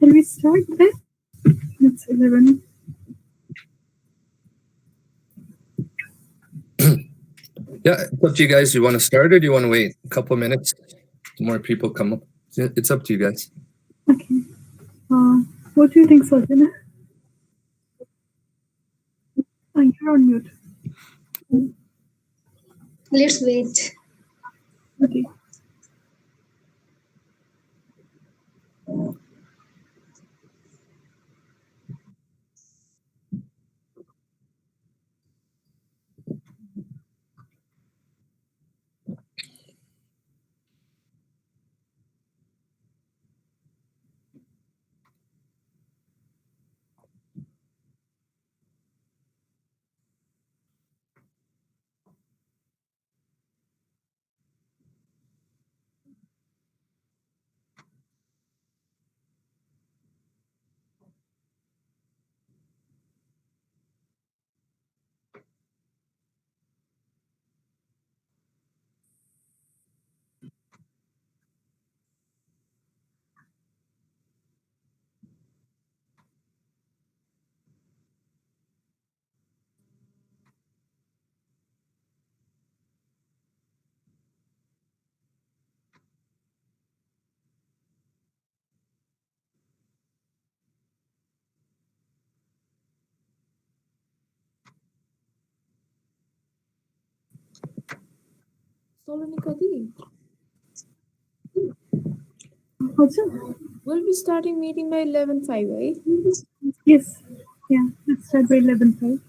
Shall we start then? It's 11. Yeah, it's up to you guys. You want to start or do you want to wait a couple of minutes? More people come up. It's up to you guys. Okay. What do you think, Sajana? You're on mute. Let's wait. Okay. We'll be starting meeting by 11:05, right? Yes. Yeah, let's start by 11:05.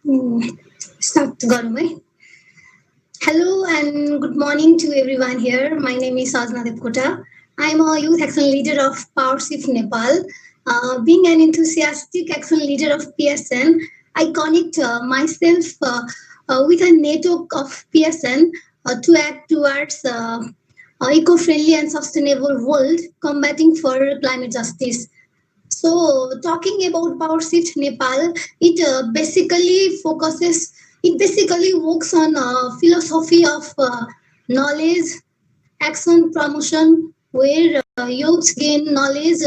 Start गरौँ है. Hello and good morning to everyone here. My name is Sajna Devkota. I am a youth action leader of Powerless Nepal. Being an enthusiastic action leader of PSN, I connect myself with a network of PSN to act towards eco-friendly and sustainable world, combating for climate justice. So, talking about Power Shift Nepal, it basically works on philosophy of knowledge, action, promotion, where youths gain knowledge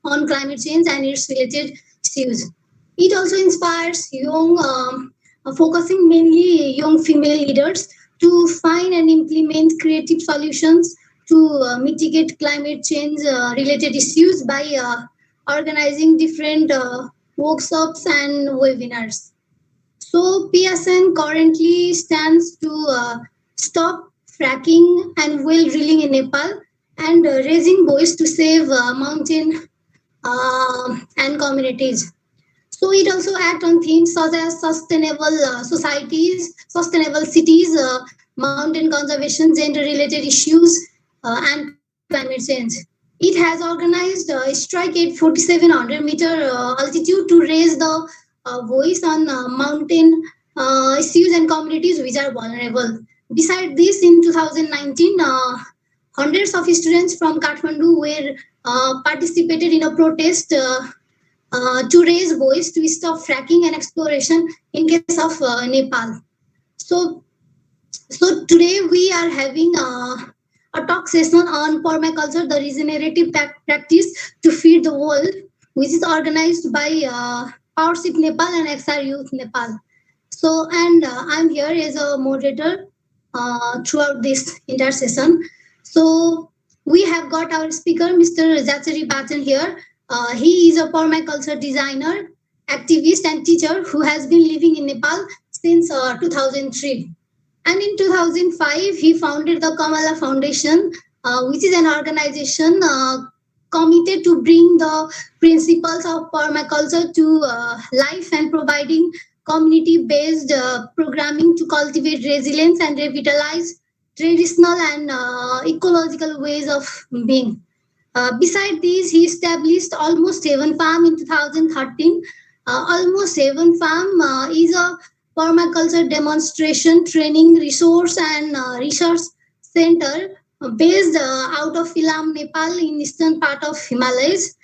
on climate change and its related issues. It also inspires focusing mainly young female leaders to find and implement creative solutions to mitigate climate change related issues by organizing different workshops and webinars. So PSN currently stands to stop fracking and well drilling in Nepal and raising voice to save mountain and communities. So it also acts on themes such as sustainable societies, sustainable cities, mountain conservation, gender-related issues, and climate change. It has organized a strike at 4,700-meter altitude to raise the voice on mountain issues and communities which are vulnerable. Besides this, in 2019, hundreds of students from Kathmandu were participated in a protest to raise voice to stop fracking and exploration in case of Nepal. So, so today we are having a talk session on permaculture, the regenerative practice to feed the world, which is organized by Powership Nepal and XR Youth Nepal. So, and I'm here as a moderator throughout this entire session. So, we have got our speaker, Mr. Zachary here. He is a permaculture designer, activist, and teacher who has been living in Nepal since 2003. And in 2005, he founded the Kamala Foundation, which is an organization committed to bring the principles of permaculture to life and providing community-based programming to cultivate resilience and revitalize traditional and ecological ways of being. Beside these, he established Almost Heaven Farm in 2013. Almost Heaven Farm is a permaculture demonstration, training, resource, and research center based out of Ilam, Nepal, in eastern part of Himalayas.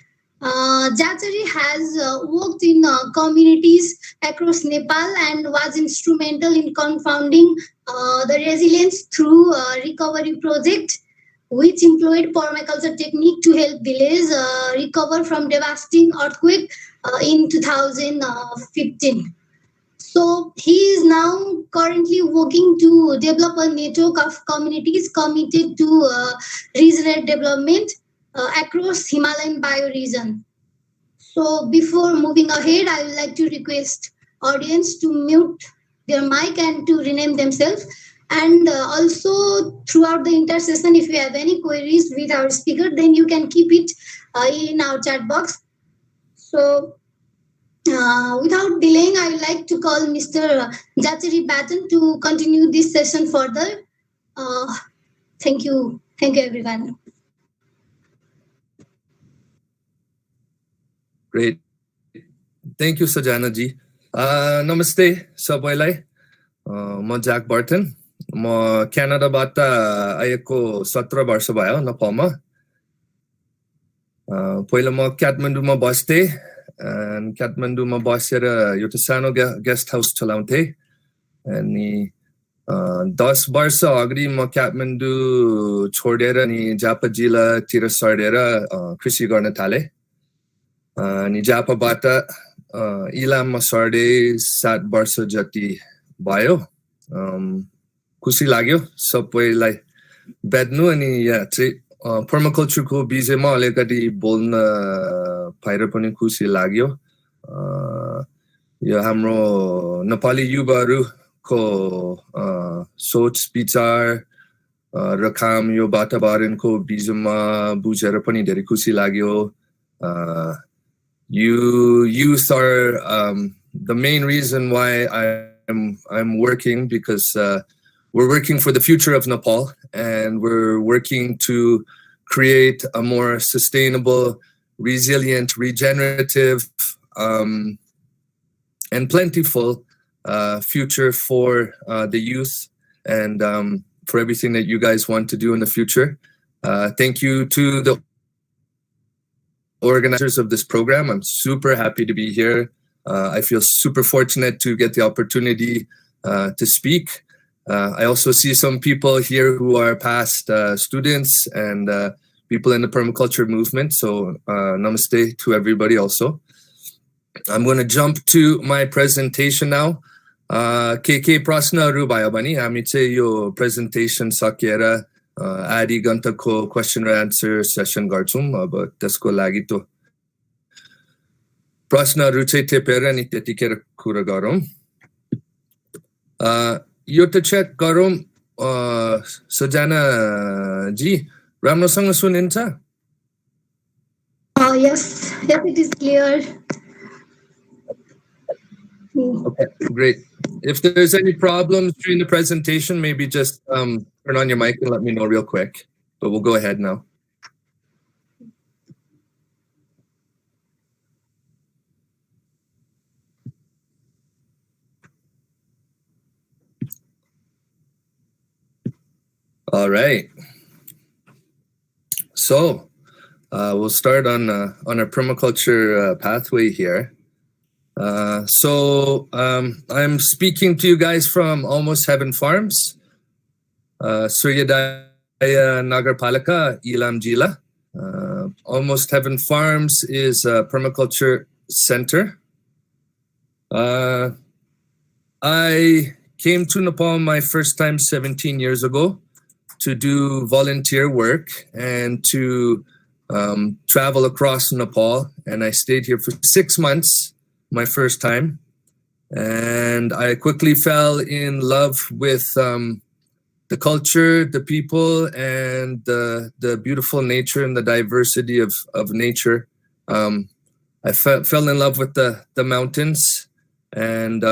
Zachary has worked in communities across Nepal and was instrumental in confounding the resilience through recovery project, which employed permaculture technique to help villages recover from devastating earthquake in 2015. So he is now currently working to develop a network of communities committed to regenerative development across Himalayan bioregion. So before moving ahead, I would like to request audience to mute their mic and to rename themselves. And also throughout the entire session, if you have any queries with our speaker, then you can keep it in our chat box. So without delaying, I would like to call Mr. Zachary to continue this session further. Thank you. Thank you, everyone. Great. Thank you, Sajana ji. Namaste, सबैलाई. म jack Burton. म क्यानाडाबाट आएको 17 वर्ष भयो नेपालमा. पहिला म काठमाडौँमा बस्थेँ. काठमाडौँमा बसेर एउटा सानो गेस्ट हाउस चलाउँथेँ. अनि 10 वर्ष अगाडि म काठमाडौँ छोडेर अनि झापा जिल्लातिर सरेर कृषि गर्न थालेँ. अनि झापाबाट इलाममा सरे 7 वर्ष जति भयो. खुसी लाग्यो सबैलाई भेट्नु. अनि यहाँ चाहिँ पर्माकल्चरको विषयमा अलिकति बोल्न पाएर पनि खुसी लाग्यो. यो हाम्रो नेपाली युवाहरूको सोच विचार र काम यो वातावरणको विषयमा बुझेर पनि धेरै खुसी लाग्यो. You youth are the main reason why I'm working, because we're working for the future of Nepal, and we're working to create a more sustainable, resilient, regenerative, and plentiful future for the youth, and for everything that you guys want to do in the future. Thank you to the organizers of this program. I'm super happy to be here. I feel super fortunate to get the opportunity to speak. I also see some people here who are past students and people in the permaculture movement. So namaste to everybody also. I'm going to jump to my presentation now. के प्रश्नहरू भयो भने हामी चाहिँ यो presentation सकेर आधी घण्टाको question and answer session गर्छौं. अब त्यसको लागि त प्रश्नहरू चाहिँ टिपेर अनि त्यतिखेर कुरा गरौँ. यो त चेक गरौँ सजना जी, राम्रोसँग सुनिन्छ? Yes, it is clear. Okay, great. If there's any problems during the presentation, maybe just turn on your mic and let me know real quick. But we'll go ahead now. All right. So we'll start on our permaculture pathway here. I'm speaking to you guys from Almost Heaven Farms, Suryodaya Nagarpalika, Ilam Jila. Almost Heaven Farms is a permaculture center. I came to Nepal my first time 17 years ago to do volunteer work and to travel across Nepal, and I stayed here for 6 months. My first time, and I quickly fell in love with the culture, the people, and the beautiful nature and the diversity of nature. I fell in love with the mountains, and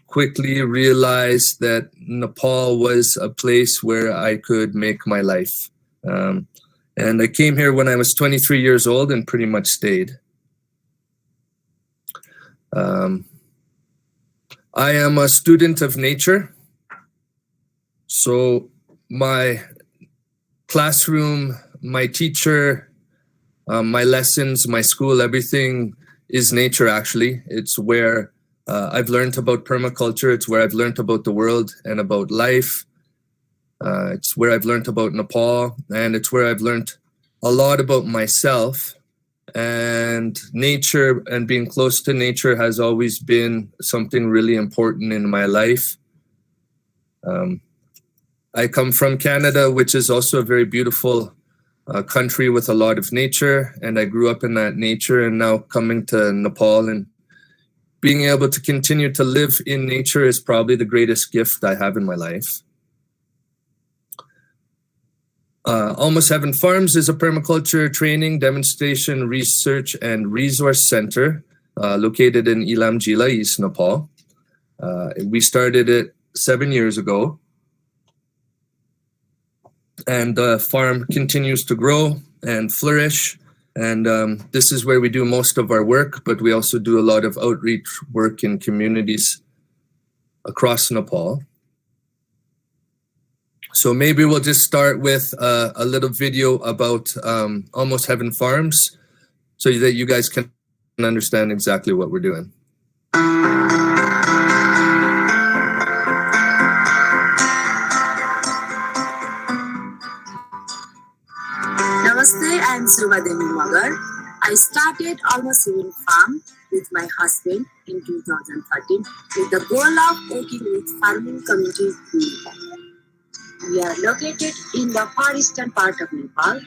quickly realized that Nepal was a place where I could make my life. And I came here when I was 23 years old and pretty much stayed. I am a student of nature, so my classroom, my teacher, my lessons, my school, everything is nature actually. It's where I've learned about permaculture, it's where I've learned about the world and about life. It's where I've learned about Nepal, and it's where I've learned a lot about myself. And nature and being close to nature has always been something really important in my life. I come from Canada, which is also a very beautiful country with a lot of nature, and I grew up in that nature, and now coming to Nepal and being able to continue to live in nature is probably the greatest gift I have in my life. Almost Heaven Farms is a permaculture training, demonstration, research, and resource center located in Ilam Jila, East Nepal. We started it 7 years ago, and the farm continues to grow and flourish. And this is where we do most of our work, but we also do a lot of outreach work in communities across Nepal. So maybe we'll just start with a little video about Almost Heaven Farms so that you guys can understand exactly what we're doing. Namaste, I am Survadevi Magar. I started Almost Heaven Farm with my husband in 2013 with the goal of working with farming communities in Nepal. We are located in the far eastern part of Nepal,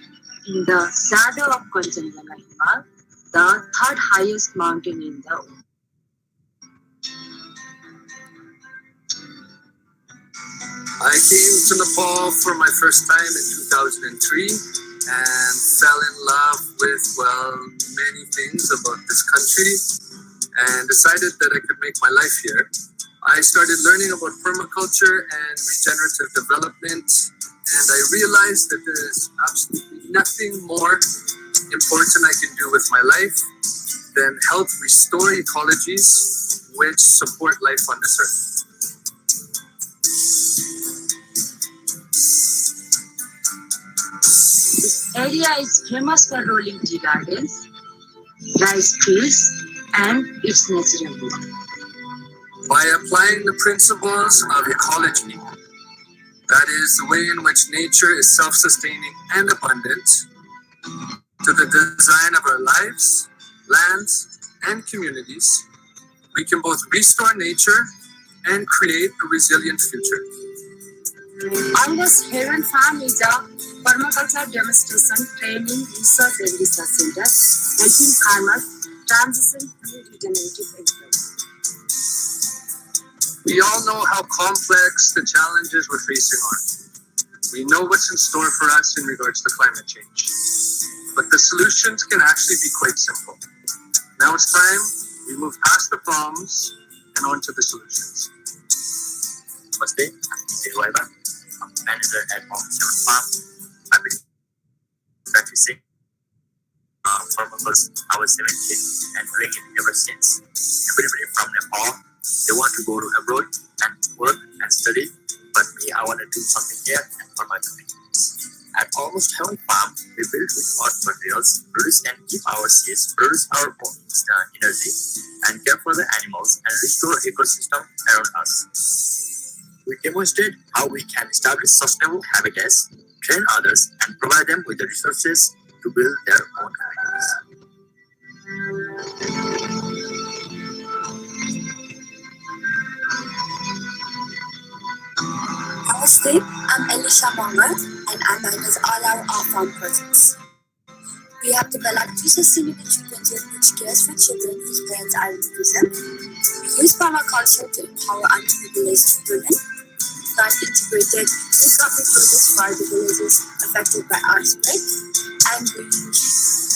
in the shadow of Kanchenjunga Himal, the third highest mountain in the world. I came to Nepal for my first time in 2003 and fell in love with, well, many things about this country. and decided that I could make my life here. I started learning about permaculture and regenerative development, and I realized that there's absolutely nothing more important I can do with my life than help restore ecologies which support life on this earth. This area is famous for rolling tea gardens, rice fields, and its natural beauty. By applying the principles of ecology, that is the way in which nature is self-sustaining and abundant, to the design of our lives, lands, and communities, we can both restore nature and create a resilient future. Almost Heaven Farm is a permaculture demonstration, training, research and research center, helping farmers transition to regenerative agriculture. We all know how complex the challenges we're facing are. We know what's in store for us in regards to climate change. But the solutions can actually be quite simple. Now it's time we move past the problems and on to the solutions. Namaste, I'm Zachary. I'm manager at Mollison Farm. I've been practicing permaculture I was 17 and doing it ever since. Everybody from Nepal, they want to go to abroad and work and study, but me, I want to do something here and for my community. At Almost Heaven Farm, we build with earth materials, produce and keep our seeds, produce our own energy, and care for the animals and restore ecosystem around us. We demonstrate how we can establish sustainable habitats, train others, and provide them with the resources to build their own communities. Namaste, I'm Elisha Mohammed and I manage all our farm projects. We have developed two sustainable children's which cares for children whose parents are in prison. We use permaculture to empower underprivileged women, run integrated recovery projects for the villages affected by earthquake, and we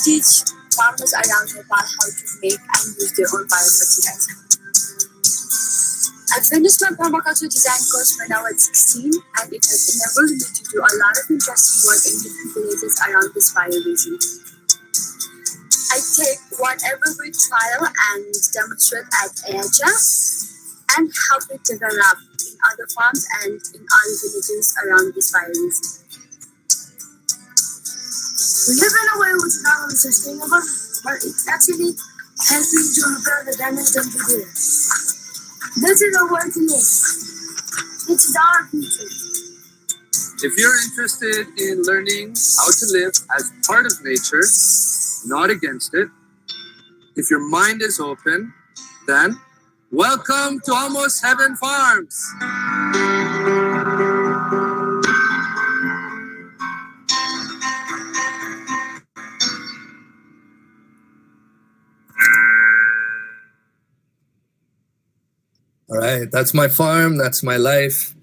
teach farmers around Nepal how to make and use their own biofertilizer. I finished my permaculture design course when I was 16, and it has enabled me to do a lot of interesting work in different villages around this bioregion. I take whatever we trial and demonstrate at AHA and help it develop in other farms and in other villages around this bioregion. We live in a way which is not only sustainable, but it's actually helping to repair the damage done to the earth. This is a work to live. It's our future. If you're interested in learning how to live as part of nature, not against it, if your mind is open, then welcome to Almost Heaven Farms. All right, that's my farm, that's my life.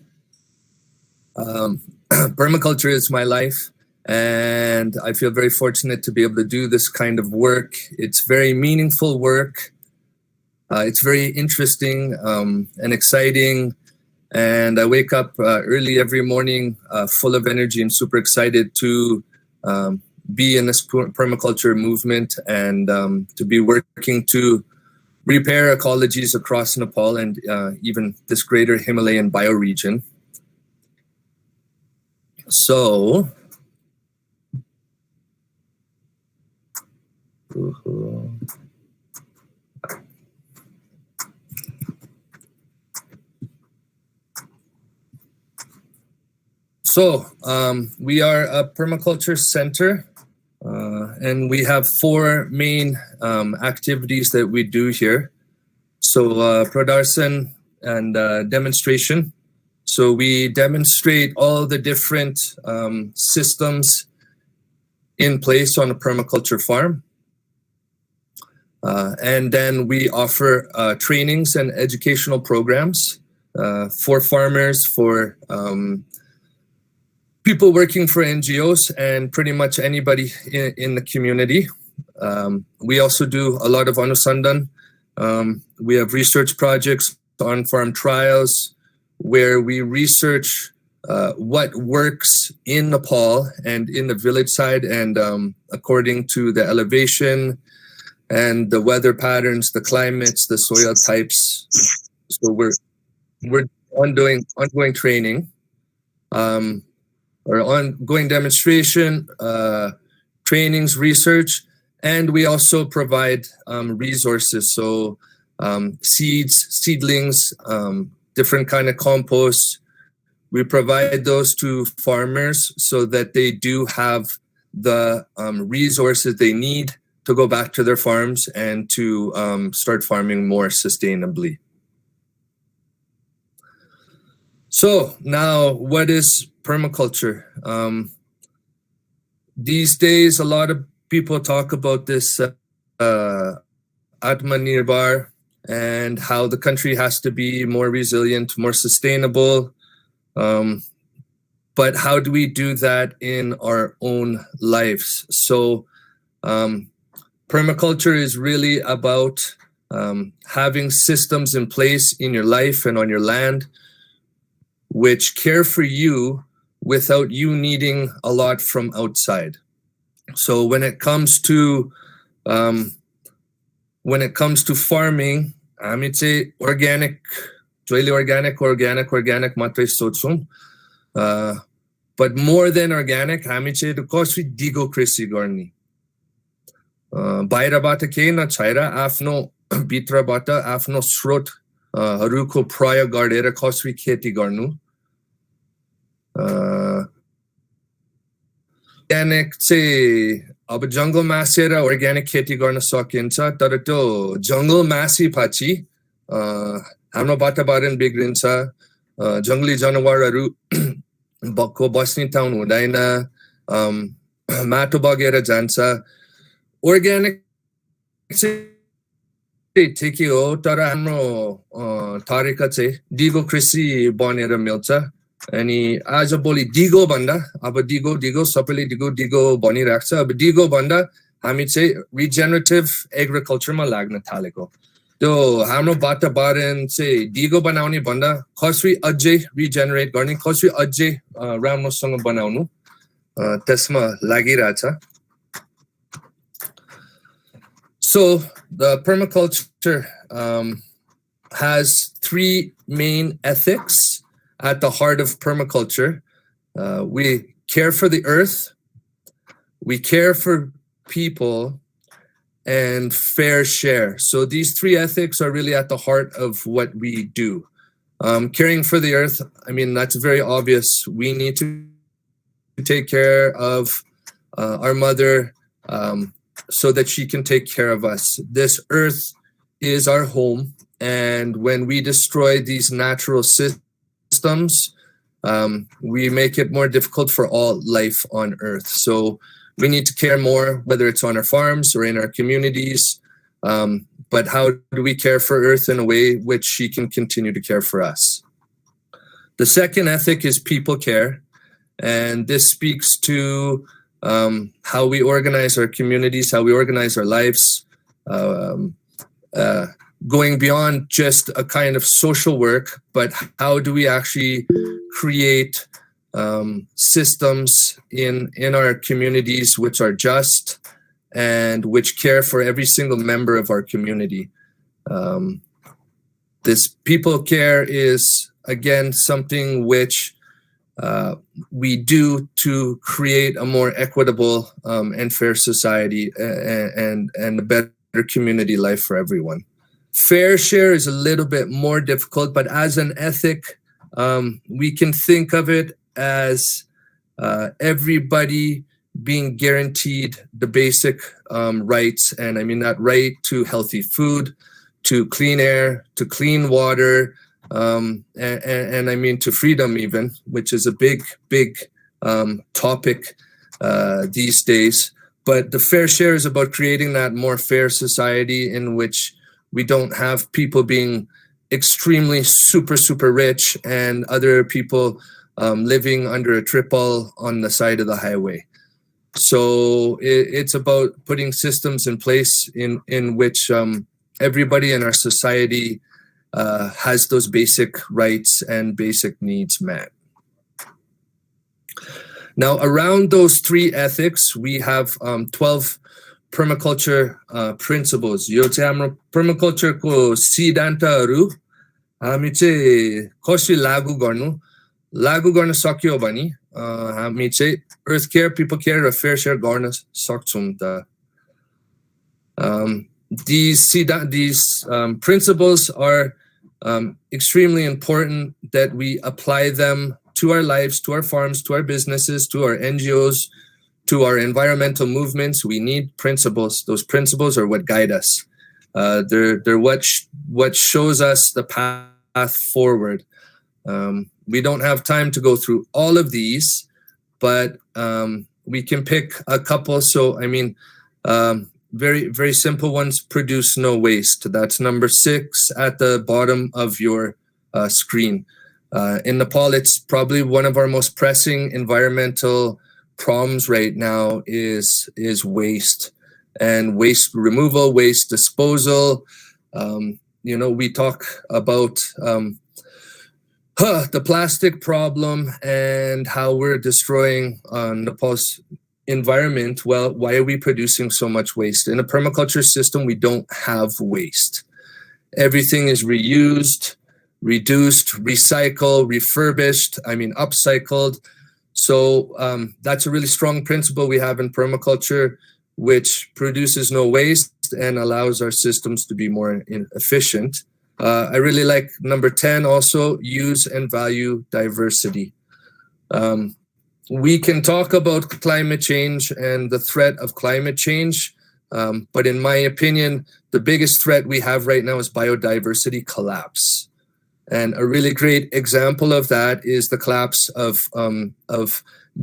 Permaculture is my life, and I feel very fortunate to be able to do this kind of work. It's very meaningful work. It's very interesting and exciting, and I wake up early every morning full of energy and super excited to be in this permaculture movement and to be working to repair ecologies across Nepal and even this greater Himalayan bioregion. So, we are a permaculture center. And we have four main activities that we do here. So production and demonstration. So we demonstrate all the different systems in place on a permaculture farm. And then we offer trainings and educational programs for farmers, for people working for NGOs, and pretty much anybody in the community. We also do a lot of anusandan, We have research projects, on-farm trials, where we research what works in Nepal and in the village side, and according to the elevation and the weather patterns, the climates, the soil types. So we're ongoing training, or ongoing demonstration, trainings, research, and we also provide resources. So seeds, seedlings, different kind of compost. We provide those to farmers so that they do have the resources they need to go back to their farms and to start farming more sustainably. So now, what is permaculture? These days, a lot of people talk about this Atmanirbhar and how the country has to be more resilient, more sustainable. But how do we do that in our own lives? So permaculture is really about having systems in place in your life and on your land which care for you without you needing a lot from outside. So when it comes to farming, हामी चाहिँ organic मात्रै सोच्छौं. But more than organic, हामी चाहिँ कसरी दिगो कृषि गर्ने, बाहिरबाट केही नछाएर आफ्नो भित्रबाट आफ्नो स्रोतहरुको प्रयोग गरेर कसरी खेती गर्नु. Organic चाहिँ अब जंगल मासेर organic खेती गर्न सकिन्छ, तर त्यो जंगल मासेपछि हाम्रो वातावरण बिग्रिन्छ, जंगली जनावरहरु बस्ने ठाउँ हुँदैन, माटो बगेर जान्छ. Organic चाहिँ ठिकै हो, तर हाम्रो तरिका चाहिँ दिगो कृषि बनेर मिल्छ. अनि आज भोलि दिगो भन्दा, अब दिगो सबैले दिगो भनिरहेको छ. अब दिगो भन्दा हामी चाहिँ regenerative agriculture मा लाग्न थालेको. त्यो हाम्रो वातावरण चाहिँ दिगो बनाउने भन्दा कसरी अझै regenerate गर्ने, कसरी अझै राम्रोसँग बनाउनु, त्यसमा लागिरहेछ. So the permaculture has three main ethics at the heart of permaculture. We care for the earth, we care for people, and fair share. So these three ethics are really at the heart of what we do. Caring for the earth, I mean, that's very obvious. We need to take care of our mother so that she can take care of us. This earth is our home, and when we destroy these natural systems, we make it more difficult for all life on earth. So we need to care more, whether it's on our farms or in our communities. But how do we care for earth in a way which she can continue to care for us? The second ethic is people care. And this speaks to how we organize our communities, how we organize our lives, going beyond just a kind of social work, but how do we actually create systems in our communities which are just and which care for every single member of our community. This people care is, again, something which we do to create a more equitable and fair society and a better community life for everyone. Fair share is a little bit more difficult, but as an ethic, we can think of it as everybody being guaranteed the basic rights, and I mean that right to healthy food, to clean air, to clean water, and I mean to freedom even, which is a big topic these days. But the fair share is about creating that more fair society in which we don't have people being extremely super rich and other people living under a triple on the side of the highway. So it's about putting systems in place in which everybody in our society has those basic rights and basic needs met. Now, around those 3 ethics, we have 12 permaculture principles. यो चाहिँ हाम्रो permacultureको सिद्धान्तहरू हामी चाहिँ कसरी लागू गर्न सक्यो भने हामी चाहिँ earth care, people care र fair share गर्न सक्छौं त. These principles are extremely important that we apply them to our lives, to our farms, to our businesses, to our NGOs, to our environmental movements. We need principles. Those principles are what guide us. They're what shows us the path forward. We don't have time to go through all of these, but we can pick a couple. So, I mean, very, very simple ones. Produce no waste. That's number 6 at the bottom of your screen. In Nepal, it's probably one of our most pressing environmental problems right now is waste and waste removal, waste disposal. You know, we talk about the plastic problem and how we're destroying Nepal's environment. Well, why are we producing so much waste? In a permaculture system, we don't have waste. Everything is reused, reduced, recycled, refurbished, upcycled. So that's a really strong principle we have in permaculture, which produces no waste and allows our systems to be more efficient. I really like number 10 also, use and value diversity. We can talk about climate change and the threat of climate change, but in my opinion, the biggest threat we have right now is biodiversity collapse. And a really great example of that is the collapse of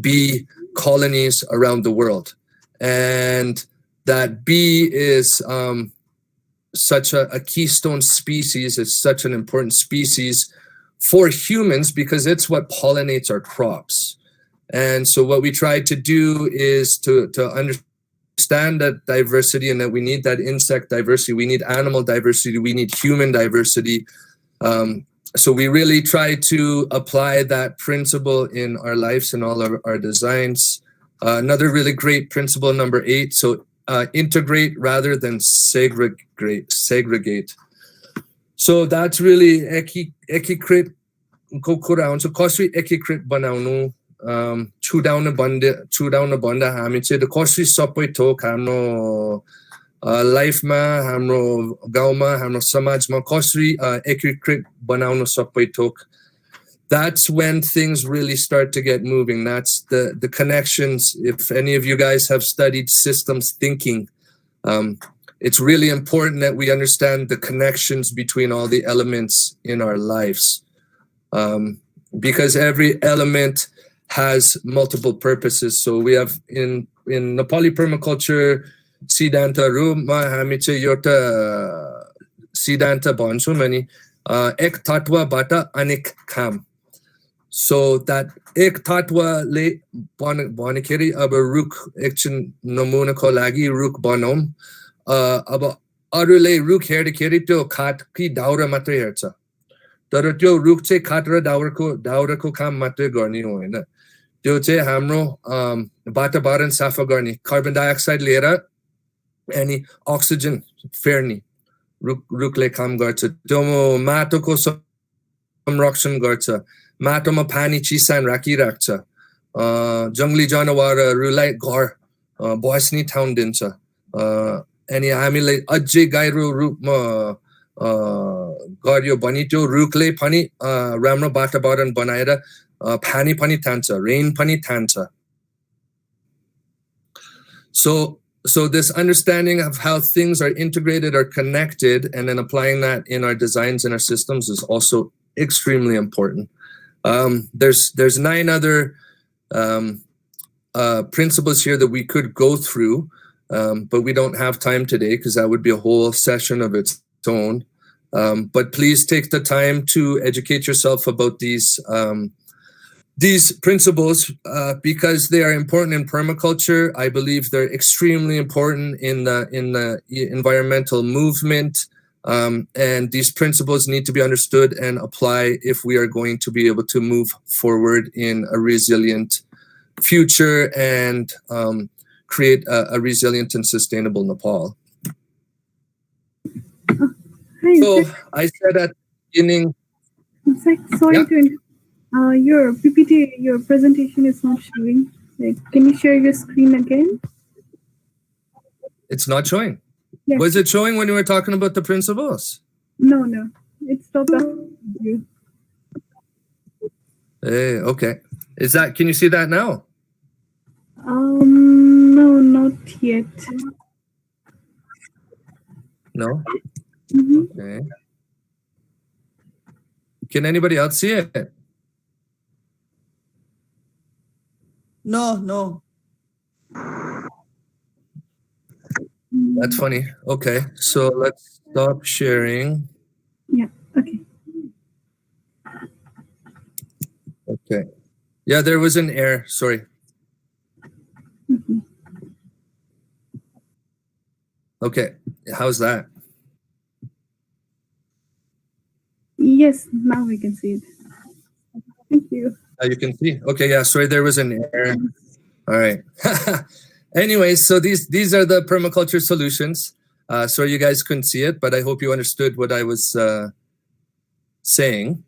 bee colonies around the world. And that bee is such a keystone species. It's such an important species for humans because it's what pollinates our crops. And so what we try to do is to understand that diversity and that we need that insect diversity, we need animal diversity, we need human diversity. So we really try to apply that principle in our lives and all of our designs. Another really great principle, number 8. So integrate rather than segregate. So that's really एकीकृत को कुरा हुन्छ. कसरी एकीकृत बनाउनु, छुडाउन भन्दा हामी चाहिँ कसरी सबै थोक हाम्रो लाइफमा, हाम्रो गाउँमा, हाम्रो समाजमा कसरी एकीकृत बनाउन सबै थोक. That's when things really start to get moving. That's the connections. If any of you guys have studied systems thinking, it's really important that we understand the connections between all the elements in our lives, because every element has multiple purposes. So we have in Nepali permaculture, सिद्धान्तहरुमा हामी चाहिँ एउटा सिद्धान्त भन्छौँ अनि एक तत्वबाट अनेक काम. So that एक तत्वले भन्दाखेरि अब रुख एकछिन नमुनाको लागि रुख बनाऊँ, अब अरूले रुख हेर्दाखेरि त्यो काठ कि दाउरा मात्रै हेर्छ, तर त्यो रुख चाहिँ काठ र दाउराको काम मात्रै गर्ने हो हैन. त्यो चाहिँ हाम्रो वातावरण सफा गर्ने, कार्बन डाइअक्साइड लिएर अनि अक्सिजन फेर्ने रुखले काम गर्छ. त्यो माटोको संरक्षण गर्छ, माटोमा पानी चिसान राखिराख्छ, जंगली जनावरहरूलाई घर बस्ने ठाउँ दिन्छ. अनि हामीले अझै गहिरो रूपमा गर्यो भने त्यो रुखले पनि राम्रो वातावरण बनाएर पानी पनि तान्छ, रेन पनि तान्छ. So this understanding of how things are integrated or connected and then applying that in our designs and our systems is also extremely important. There's 9 other principles here that we could go through, but we don't have time today because that would be a whole session of its own. But please take the time to educate yourself about these principles because they are important in permaculture. I believe they're extremely important in the environmental movement. And these principles need to be understood and apply if we are going to be able to move forward in a resilient future and create a resilient and sustainable Nepal. Hi, So Zach. I said at the beginning, Zach, sorry Yeah. to interrupt. Your PPT, your presentation is not showing. Like, can you share your screen again? it's not showing. Yes. Was it showing when you were talking about the principles? No, no. It stopped after you. Hey, okay. Can you see that now? No, not yet. No? Mhm. Okay. Can anybody else see it? No. That's funny. Okay, so let's stop sharing. Yeah, okay. Okay. Yeah, there was an error. Sorry. Mhm. Okay. How's that? Yes, now we can see it. Thank you. You can see. Okay, yeah, sorry, there was an error. All right. Anyways, so these are the permaculture solutions. Sorry you guys couldn't see it, but I hope you understood what I was saying.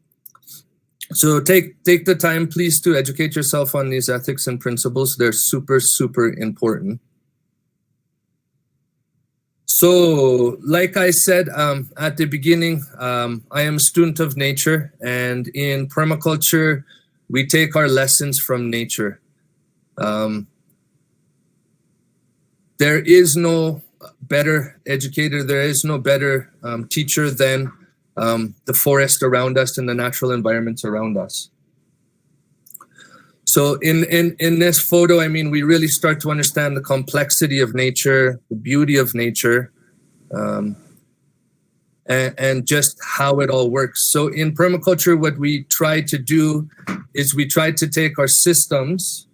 So take the time, please, to educate yourself on these ethics and principles. They're super, super important. So, like I said at the beginning, I am a student of nature, and in permaculture, we take our lessons from nature. There is no better educator, there is no better teacher than the forest around us and the natural environments around us. So in this photo, I mean, we really start to understand the complexity of nature, the beauty of nature, and just how it all works. So in permaculture, what we try to do is we try to take our systems,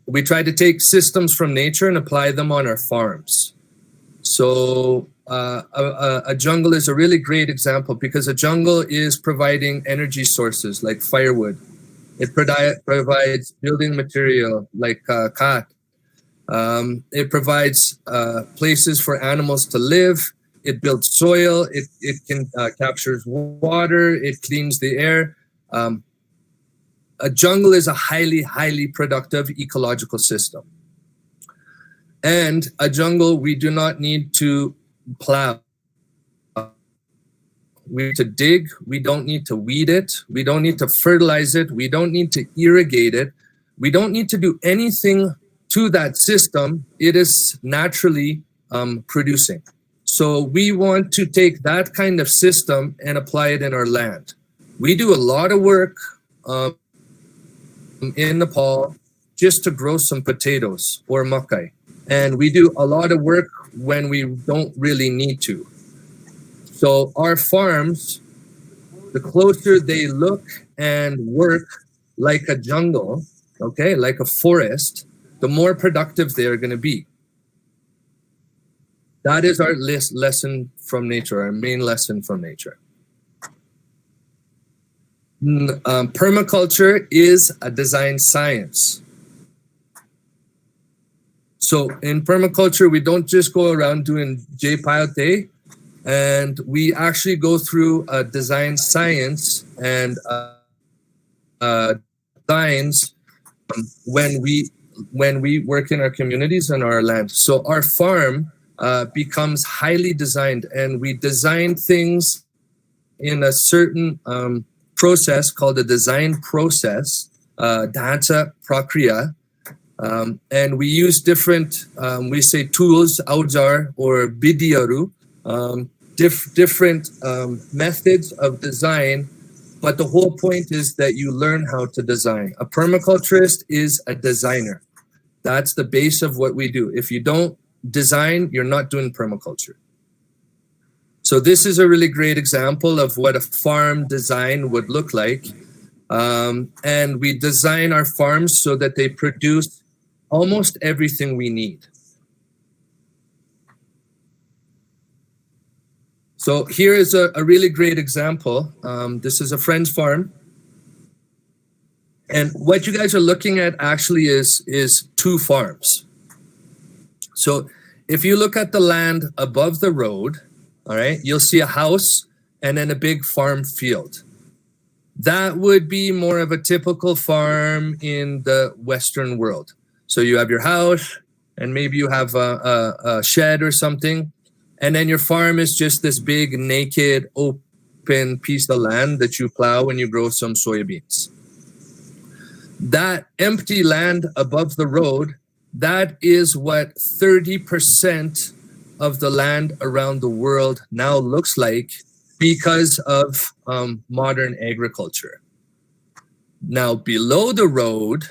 we try to take systems from nature and apply them on our farms. So a jungle is a really great example because a jungle is providing energy sources like firewood. It provides building material like khat. It provides places for animals to live. It builds soil. It can captures water. It cleans the air. A jungle is a highly, highly productive ecological system. And a jungle, we do not need to plow. We need to dig. We don't need to weed it. We don't need to fertilize it. We don't need to irrigate it. We don't need to do anything to that system. It is naturally producing. So we want to take that kind of system and apply it in our land. We do a lot of work in Nepal just to grow some potatoes or makai. And we do a lot of work when we don't really need to. So our farms, the closer they look and work like a jungle, okay, like a forest, the more productive they are going to be. That is our lesson from nature, our main lesson from nature. Permaculture is a design science. So in permaculture, we don't just go around doing J-Piote, and we actually go through a design science and designs when we work in our communities and our land. So our farm becomes highly designed, and we design things in a certain process called the design process, Dhansa Prakriya. And we use different, we say tools, aujar or bidyaru, different methods of design. But the whole point is that you learn how to design. A permaculturist is a designer. That's the base of what we do. If you don't design, you're not doing permaculture. So this is a really great example of what a farm design would look like. And we design our farms so that they produce almost everything we need. So here is a really great example. This is a friend's farm. And what you guys are looking at actually is two farms. So if you look at the land above the road, all right, you'll see a house and then a big farm field. That would be more of a typical farm in the Western world. So you have your house and maybe you have a shed or something. And then your farm is just this big, naked, open piece of land that you plow and you grow some soybeans. That empty land above the road, that is what 30% of the land around the world now looks like because of modern agriculture. Now, below the road,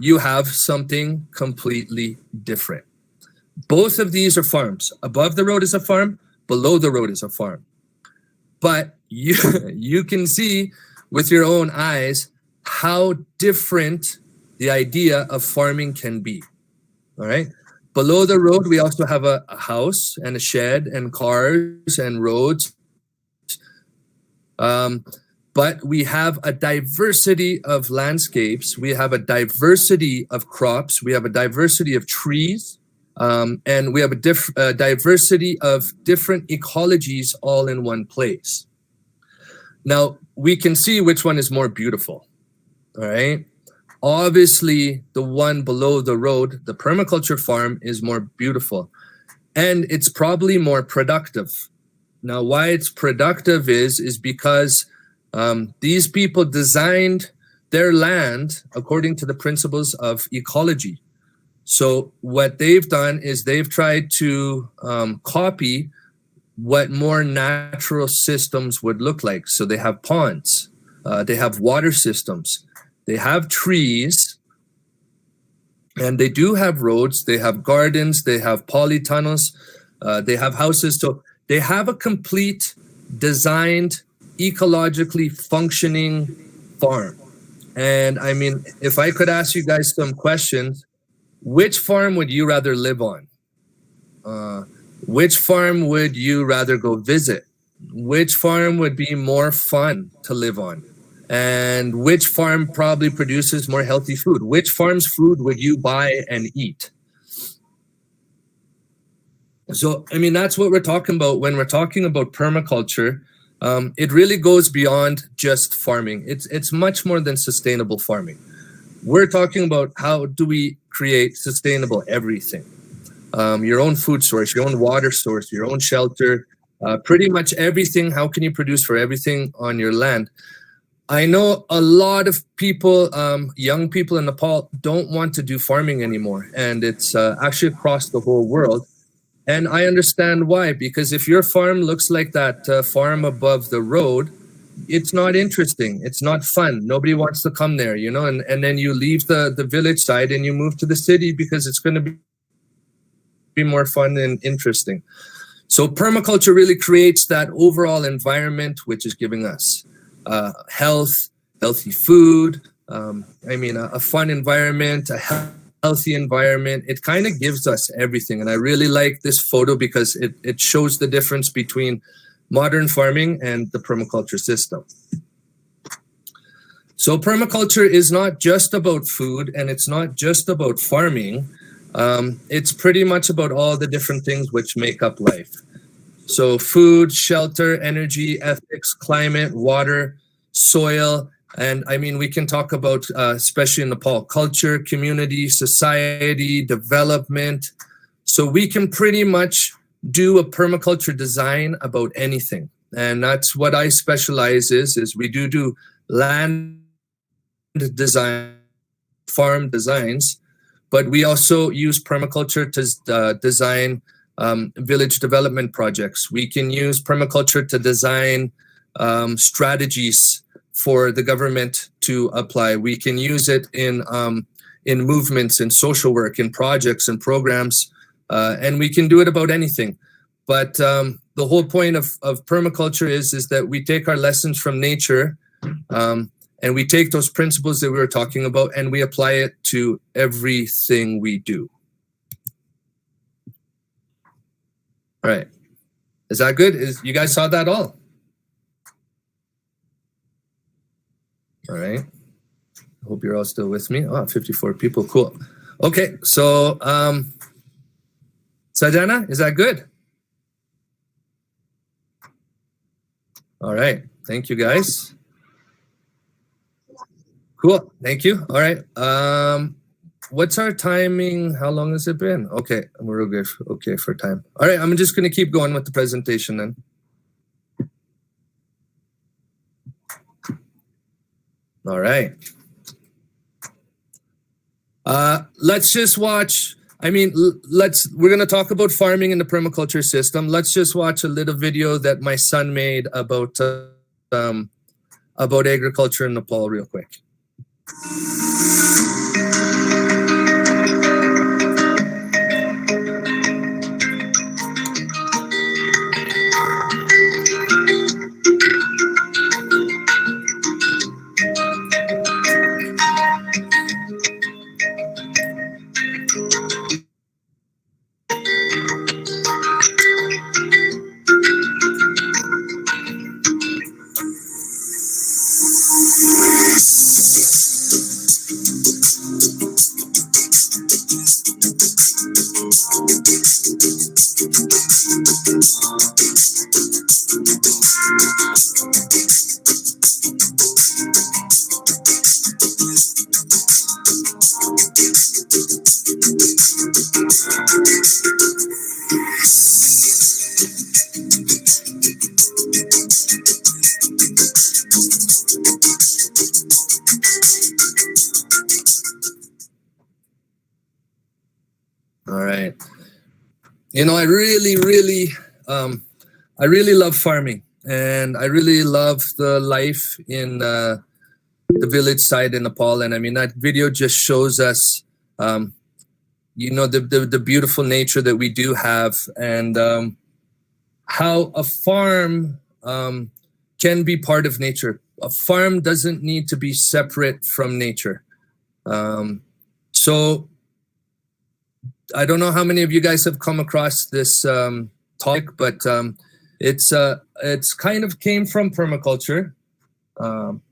you have something completely different. Both of these are farms. Above the road is a farm, below the road is a farm. But you can see with your own eyes how different the idea of farming can be. All right. Below the road, we also have a house and a shed and cars and roads. But we have a diversity of landscapes. We have a diversity of crops. We have a diversity of trees. And we have a diversity of different ecologies all in one place. Now, we can see which one is more beautiful. All right. Obviously, the one below the road, the permaculture farm, is more beautiful. And it's probably more productive. Now, why it's productive is because these people designed their land according to the principles of ecology. So what they've done is they've tried to copy what more natural systems would look like. So they have ponds, they have water systems, they have trees, and they do have roads, they have gardens, they have polytunnels, they have houses. So they have a complete designed, ecologically functioning farm. And I mean, if I could ask you guys some questions, which farm would you rather live on? Which farm would you rather go visit? Which farm would be more fun to live on? And which farm probably produces more healthy food? Which farm's food would you buy and eat? So, I mean, that's what we're talking about when we're talking about permaculture. It really goes beyond just farming. It's much more than sustainable farming. We're talking about how do we create sustainable everything. Your own food source, your own water source, your own shelter, pretty much everything. How can you produce for everything on your land? I know a lot of people, young people in Nepal, don't want to do farming anymore. And it's actually across the whole world. And I understand why, because if your farm looks like that farm above the road, it's not interesting. It's not fun. Nobody wants to come there, you know, and then you leave the village side and you move to the city because it's going to be more fun and interesting. So permaculture really creates that overall environment, which is giving us health, healthy food, a fun environment, a healthy environment. It kind of gives us everything. And I really like this photo because it shows the difference between modern farming and the permaculture system. So permaculture is not just about food and it's not just about farming. It's pretty much about all the different things which make up life. So food, shelter, energy, ethics, climate, water, soil. And I mean, we can talk about, especially in Nepal, culture, community, society, development. So we can pretty much do a permaculture design about anything. And that's what I specialize is we do land design, farm designs, but we also use permaculture to design village development projects. We can use permaculture to design strategies for the government to apply. We can use it in movements, in social work, in projects and programs, and we can do it about anything. But the whole point of permaculture is that we take our lessons from nature and we take those principles that we were talking about and we apply it to everything we do. All right. Is that good? You guys saw that all? All right. I hope you're all still with me. Oh, 54 people. Cool. Okay. So, Sajana, is that good? All right. Thank you, guys. Cool. Thank you. All right. What's our timing? How long has it been? Okay. We're good. Okay for time. All right. I'm just going to keep going with the presentation then. All right. Let's just watch. We're going to talk about farming in the permaculture system. Let's just watch a little video that my son made about agriculture in Nepal real quick. All right. You know, I really love farming, and I really love the life in the village side in Nepal. And I mean, that video just shows us, you know, the beautiful nature that we do have, and how a farm can be part of nature. A farm doesn't need to be separate from nature. So I don't know how many of you guys have come across this topic, but it's kind of came from permaculture.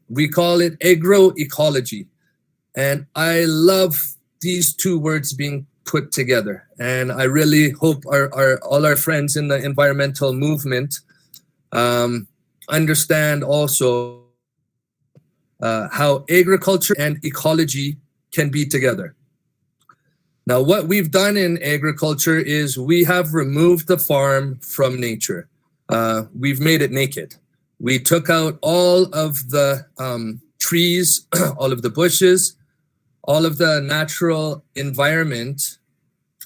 We call it agroecology, and I love these two words being put together. And I really hope all our friends in the environmental movement understand also how agriculture and ecology can be together. Now, what we've done in agriculture is we have removed the farm from nature. We've made it naked. We took out all of the trees, all of the bushes, all of the natural environment.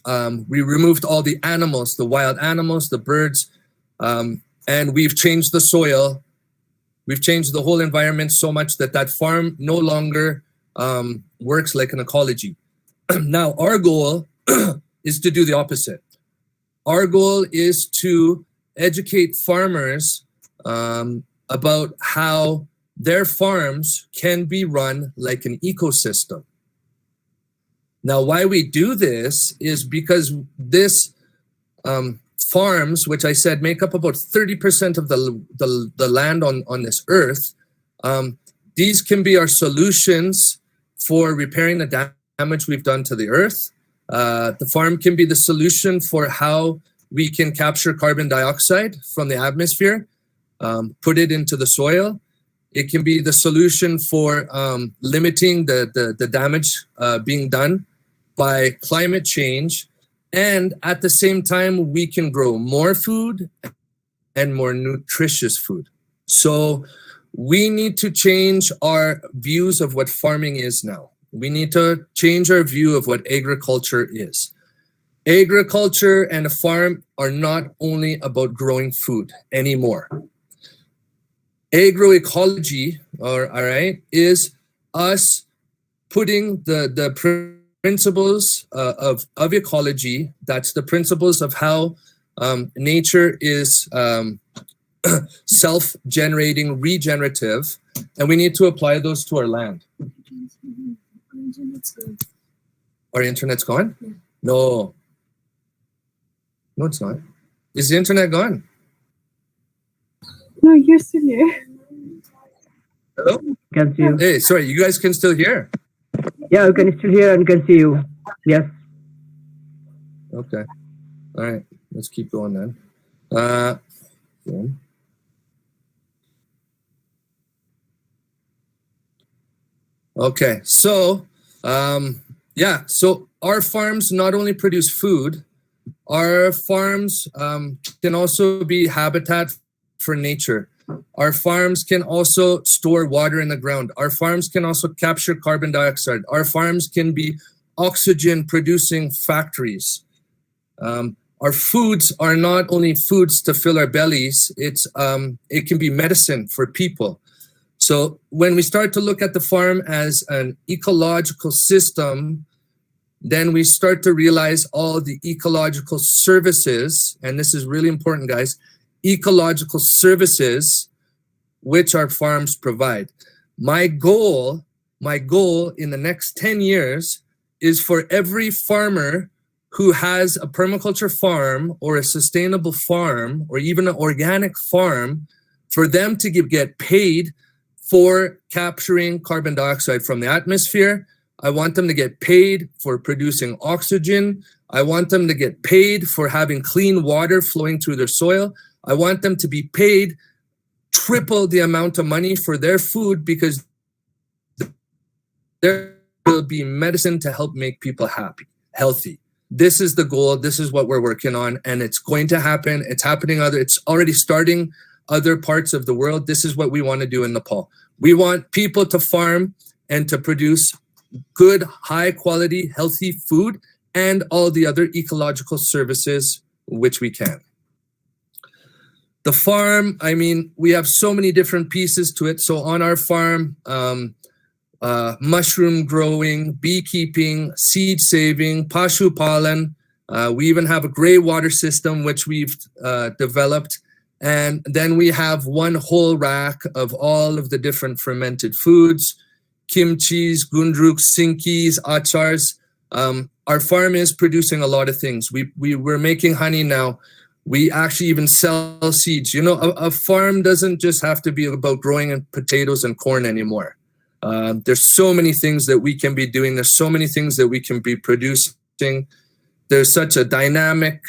We removed all the animals, the wild animals, the birds, and we've changed the soil. We've changed the whole environment so much that farm no longer works like an ecology. Now, our goal is to do the opposite. Our goal is to educate farmers about how their farms can be run like an ecosystem. Now, why we do this is because this farms, which I said make up about 30% of the land on this earth, these can be our solutions for repairing the damage we've done to the earth. The farm can be the solution for how we can capture carbon dioxide from the atmosphere, put it into the soil. It can be the solution for limiting the damage being done by climate change. And at the same time, we can grow more food and more nutritious food. So we need to change our views of what farming is now. We need to change our view of what agriculture is. Agriculture and a farm are not only about growing food anymore. Agroecology, all right, is us putting the principles of ecology, that's the principles of how nature is self-generating, regenerative, and we need to apply those to our land. Our internet's gone? Yeah. No, it's not. Is the internet gone? No, you're still here. Hello? Can see you. Hey, sorry, you guys can still hear? Yeah, we can still hear and can see you. Yes. Okay. All right. Let's keep going then. Yeah. Okay. So, yeah. So our farms not only produce food, our farms can also be habitat for nature. Our farms can also store water in the ground. Our farms can also capture carbon dioxide. Our farms can be oxygen producing factories. Our foods are not only foods to fill our bellies, it can be medicine for people. So when we start to look at the farm as an ecological system, then we start to realize all the ecological services, and this is really important, guys, ecological services which our farms provide. My goal in the next 10 years is for every farmer who has a permaculture farm or a sustainable farm or even an organic farm, for them to get paid for capturing carbon dioxide from the atmosphere. I want them to get paid for producing oxygen. I want them to get paid for having clean water flowing through their soil. I want them to be paid triple the amount of money for their food, because there will be medicine to help make people happy, healthy. This is the goal. This is what we're working on, and it's going to happen. It's happening. It's already starting other parts of the world. This is what we want to do in Nepal. We want people to farm and to produce good, high quality, healthy food and all the other ecological services which we can. The farm, I mean, we have so many different pieces to it. So on our farm, mushroom growing, beekeeping, seed saving, pashupalan. We even have a gray water system, which we've developed. And then we have one whole rack of all of the different fermented foods, kimchis, gundruks, sinkis, achars. Our farm is producing a lot of things. We're making honey now. We actually even sell seeds. You know, a farm doesn't just have to be about growing potatoes and corn anymore. There's so many things that we can be doing. There's so many things that we can be producing. There's such a dynamic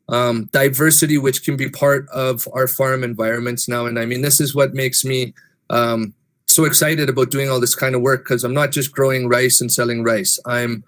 diversity which can be part of our farm environments now. And I mean, this is what makes me so excited about doing all this kind of work, because I'm not just growing rice and selling rice. I'm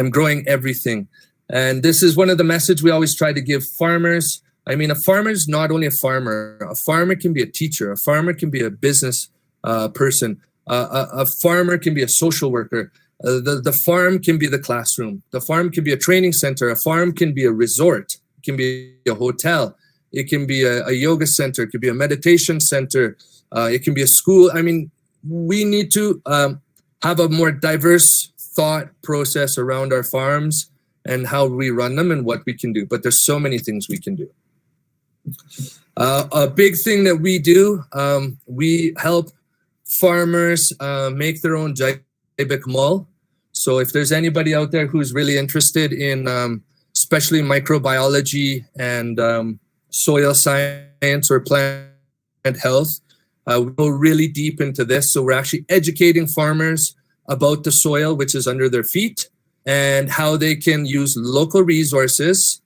growing everything. And this is one of the messages we always try to give farmers. I mean, a farmer is not only a farmer. A farmer can be a teacher. A farmer can be a business person. A farmer can be a social worker. The farm can be the classroom. The farm can be a training center. A farm can be a resort. It can be a hotel. It can be a yoga center. It could be a meditation center. It can be a school. I mean, we need to have a more diverse thought process around our farms and how we run them and what we can do. But there's so many things we can do. A big thing that we do, we help farmers make their own jaibik mall. So if there's anybody out there who's really interested in especially microbiology and soil science or plant health, we go really deep into this. So we're actually educating farmers about the soil which is under their feet and how they can use local resources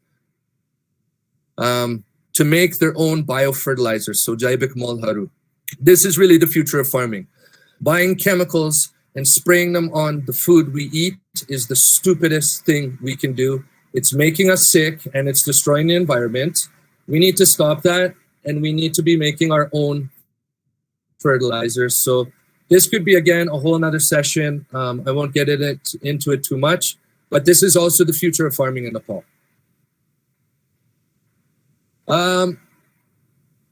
to make their own biofertilizers. So jaibik mall haru. This is really the future of farming. Buying chemicals and spraying them on the food we eat is the stupidest thing we can do. It's making us sick and it's destroying the environment. We need to stop that, and we need to be making our own fertilizers. So this could be, again, a whole nother session. I won't get into it too much, but this is also the future of farming in Nepal.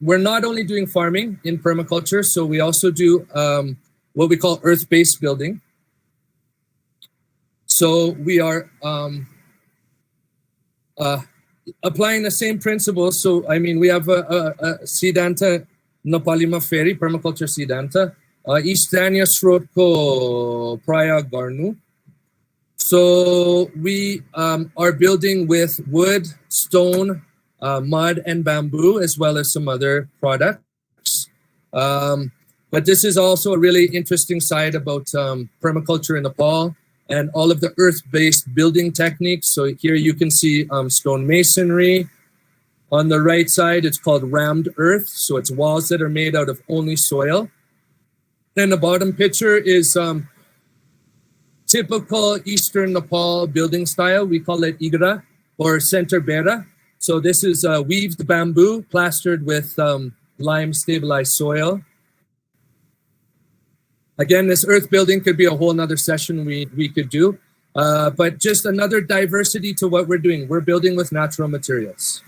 We're not only doing farming in permaculture, so we also do what we call earth-based building. So we are applying the same principles. So, I mean, we have a Siddhanta Nepalima Ferry, permaculture Siddhanta. Istanya Srotko Praya Garnu. So we are building with wood, stone, mud, and bamboo, as well as some other products. But this is also a really interesting side about permaculture in Nepal and all of the earth-based building techniques. So here you can see stone masonry. On the right side, it's called rammed earth. So it's walls that are made out of only soil. Then the bottom picture is typical Eastern Nepal building style. We call it igra or center bera. So this is weaved bamboo plastered with lime stabilized soil. Again, this earth building could be a whole nother session we could do, but just another diversity to what we're doing. We're building with natural materials.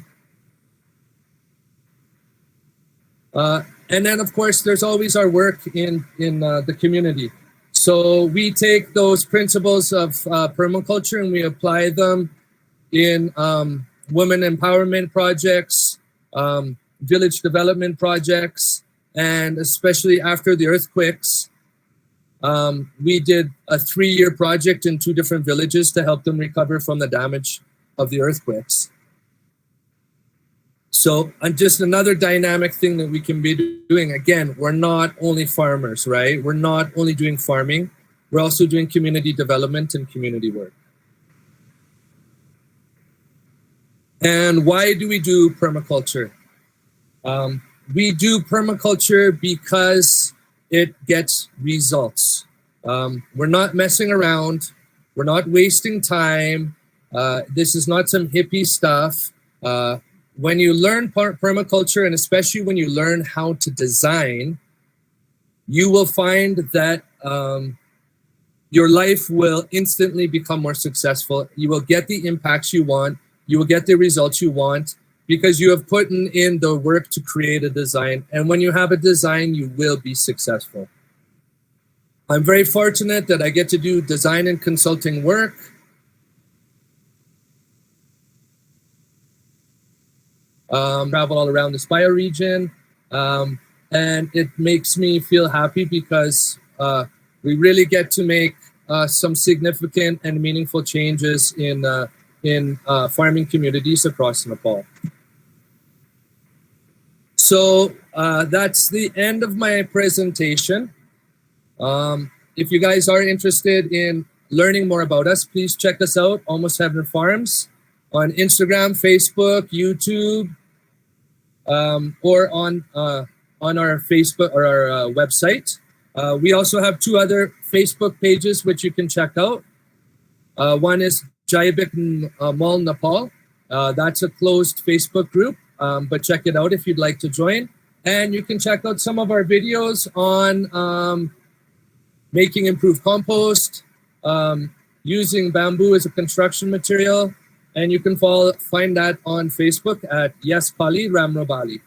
And then, of course, there's always our work in the community. So we take those principles of permaculture and we apply them in women empowerment projects, village development projects, and especially after the earthquakes, we did a 3-year project in 2 different villages to help them recover from the damage of the earthquakes. So, and just another dynamic thing that we can be doing. Again, we're not only farmers, right? We're not only doing farming. We're also doing community development and community work. And why do we do permaculture? We do permaculture because it gets results. We're not messing around. We're not wasting time. This is not some hippie stuff. When you learn permaculture, and especially when you learn how to design, you will find that your life will instantly become more successful. You will get the impacts you want. You will get the results you want because you have put in the work to create a design. And when you have a design, you will be successful. I'm very fortunate that I get to do design and consulting work. Travel all around this bioregion, and it makes me feel happy because we really get to make some significant and meaningful changes in farming communities across Nepal. So that's the end of my presentation. If you guys are interested in learning more about us, please check us out, Almost Heaven Farms, on Instagram, Facebook, YouTube, or on our Facebook or our website. We also have 2 other Facebook pages which you can check out. One is Jaibik Mall Nepal. That's a closed Facebook group, but check it out if you'd like to join. And you can check out some of our videos on making improved compost, using bamboo as a construction material, and you can find that on Facebook at Yes Pali Ramrobali.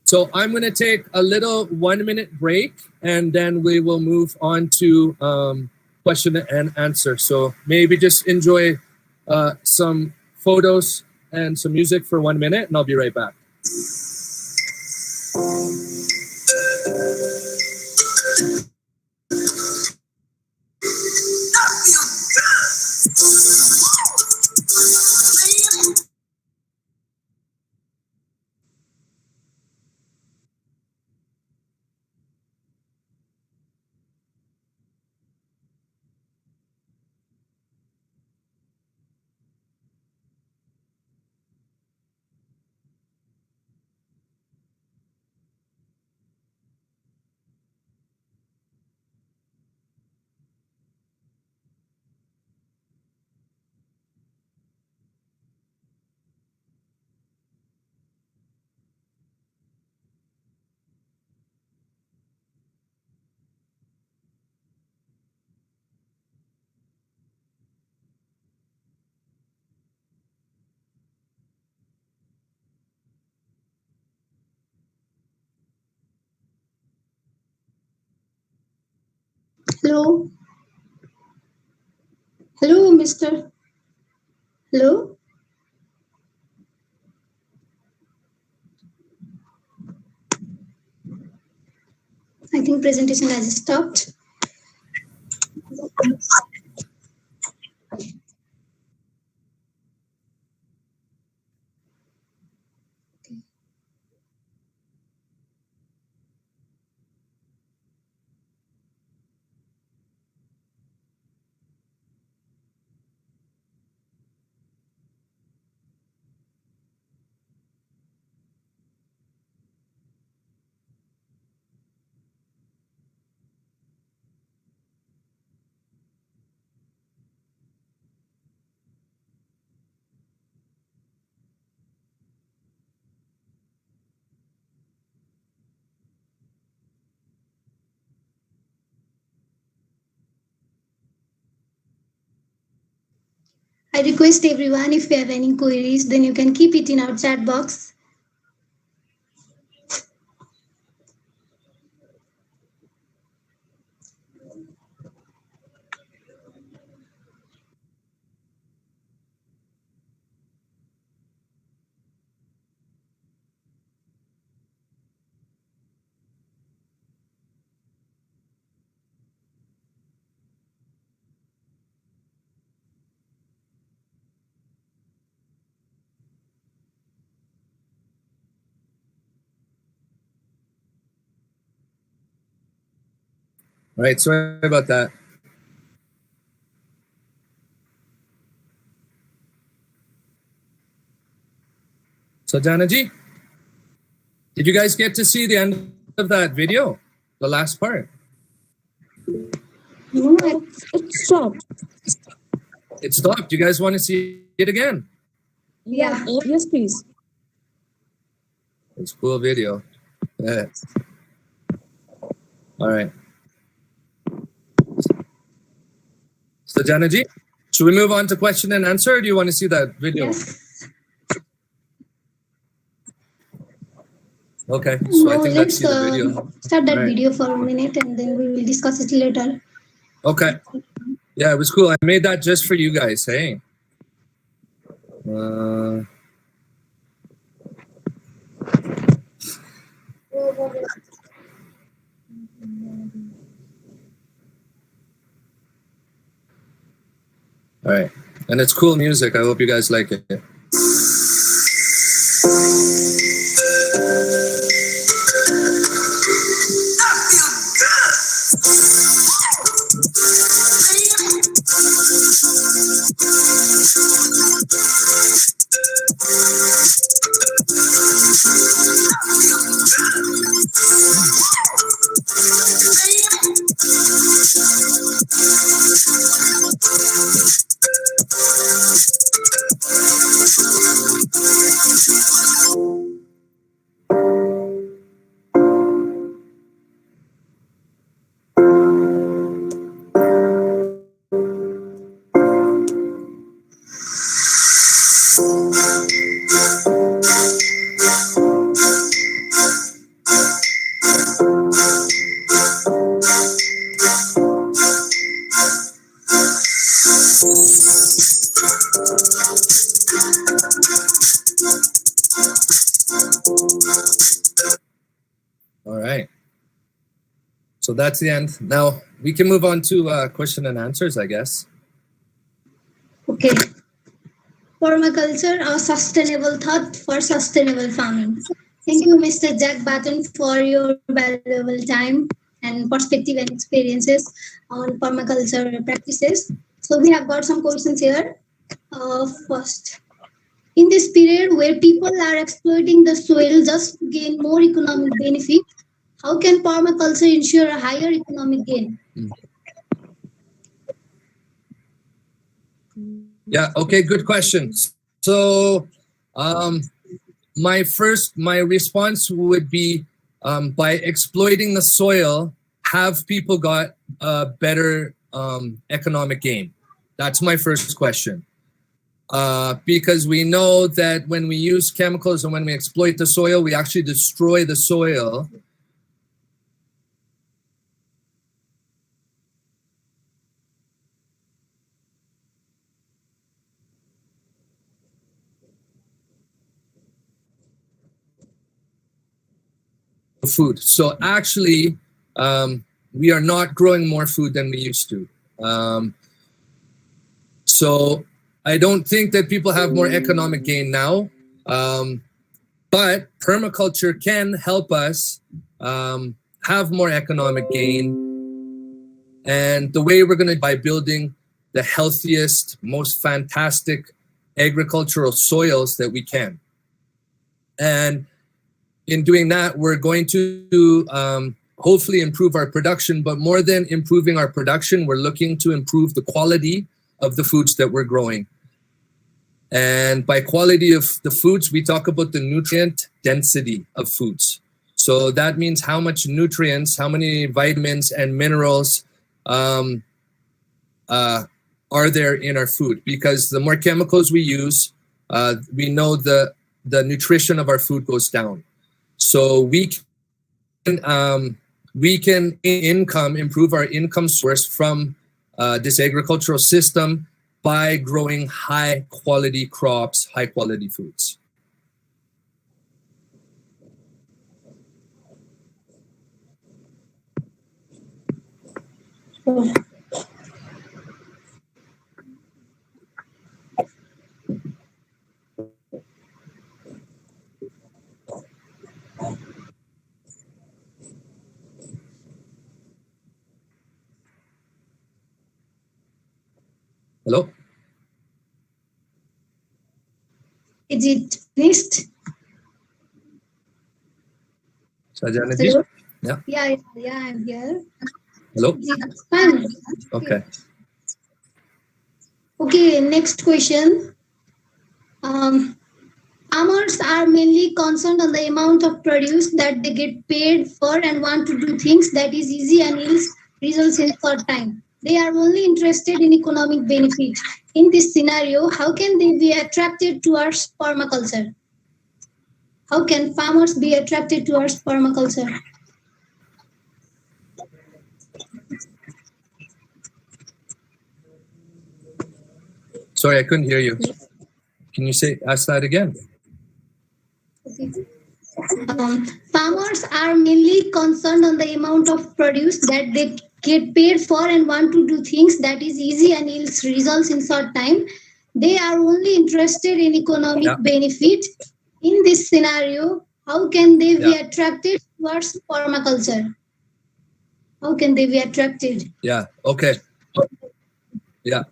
So I'm going to take a little 1-minute break, and then we will move on to question and answer. So maybe just enjoy some photos and some music for 1 minute, and I'll be right back. Hello? Hello, Mr. Hello? I think presentation has stopped. I request everyone, if you have any queries, then you can keep it in our chat box. All right, sorry about that. So Janaji, did you guys get to see the end of that video? The last part? No, it stopped. It stopped. You guys want to see it again? Yeah. Yes, please. It's a cool video. Yeah. All right. So Janaji, should we move on to question and answer, or do you want to see that video? Yes. Okay, so I No, think let's see the video. start that Right. video for a minute and then we will discuss it later. Okay. Yeah, it was cool. I made that just for you guys. Hey. All right. And it's cool music. I hope you guys like it. All right. So that's the end. Now we can move on to question and answers, I guess. Okay. Permaculture, a sustainable thought for sustainable farming. Thank you, Mr. Jack Batten, for your valuable time and perspective and experiences on permaculture practices. So we have got some questions here. First, in this period where people are exploiting the soil just to gain more economic benefit, how can permaculture ensure a higher economic gain? Yeah. Okay. Good question. So, my response would be by exploiting the soil, have people got a better economic gain? That's my first question. Because we know that when we use chemicals and when we exploit the soil, we actually destroy the soil. Food. So actually, we are not growing more food than we used to. So I don't think that people have more economic gain now. But permaculture can help us have more economic gain. And the way we're going to, by building the healthiest, most fantastic agricultural soils that we can. And in doing that, we're going to hopefully improve our production, but more than improving our production, we're looking to improve the quality of the foods that we're growing. And by quality of the foods, we talk about the nutrient density of foods. So that means how much nutrients, how many vitamins and minerals are there in our food, because the more chemicals we use, we know the nutrition of our food goes down. So we can improve our income source from this agricultural system by growing high quality crops, high quality foods. Hello? Is it finished? Sajana ji? Hello? Yeah. Yeah, I'm here. Hello? It's fine. Okay. Okay, next question. Farmers are mainly concerned on the amount of produce that they get paid for and want to do things that is easy and yields results in short time. They are only interested in economic benefit. In this scenario, how can they be attracted towards permaculture? How can farmers be attracted towards permaculture? Sorry, I couldn't hear you. Can you ask that again? Farmers are mainly concerned on the amount of produce that they get paid for and want to do things that is easy and yields results in short time. They are only interested in economic benefit. In this scenario, how can they be attracted towards permaculture? How can they be attracted? Yeah. Okay. Yeah.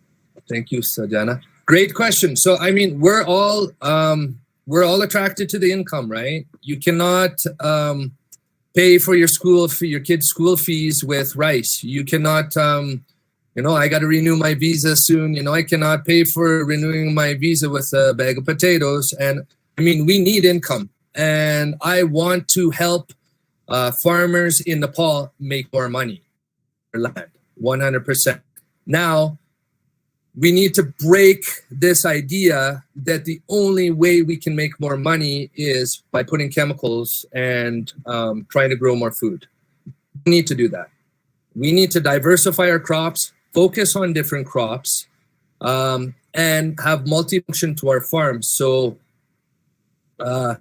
Thank you, Sajana. Great question. So, I mean, we're all attracted to the income, right? You cannot pay for your kids' school fees with rice. You cannot, I got to renew my visa soon. I cannot pay for renewing my visa with a bag of potatoes. And I mean, we need income. And I want to help farmers in Nepal make more money. Land 100%. Now, we need to break this idea that the only way we can make more money is by putting chemicals and trying to grow more food. We need to do that. We need to diversify our crops, focus on different crops, and have multifunction to our farms. So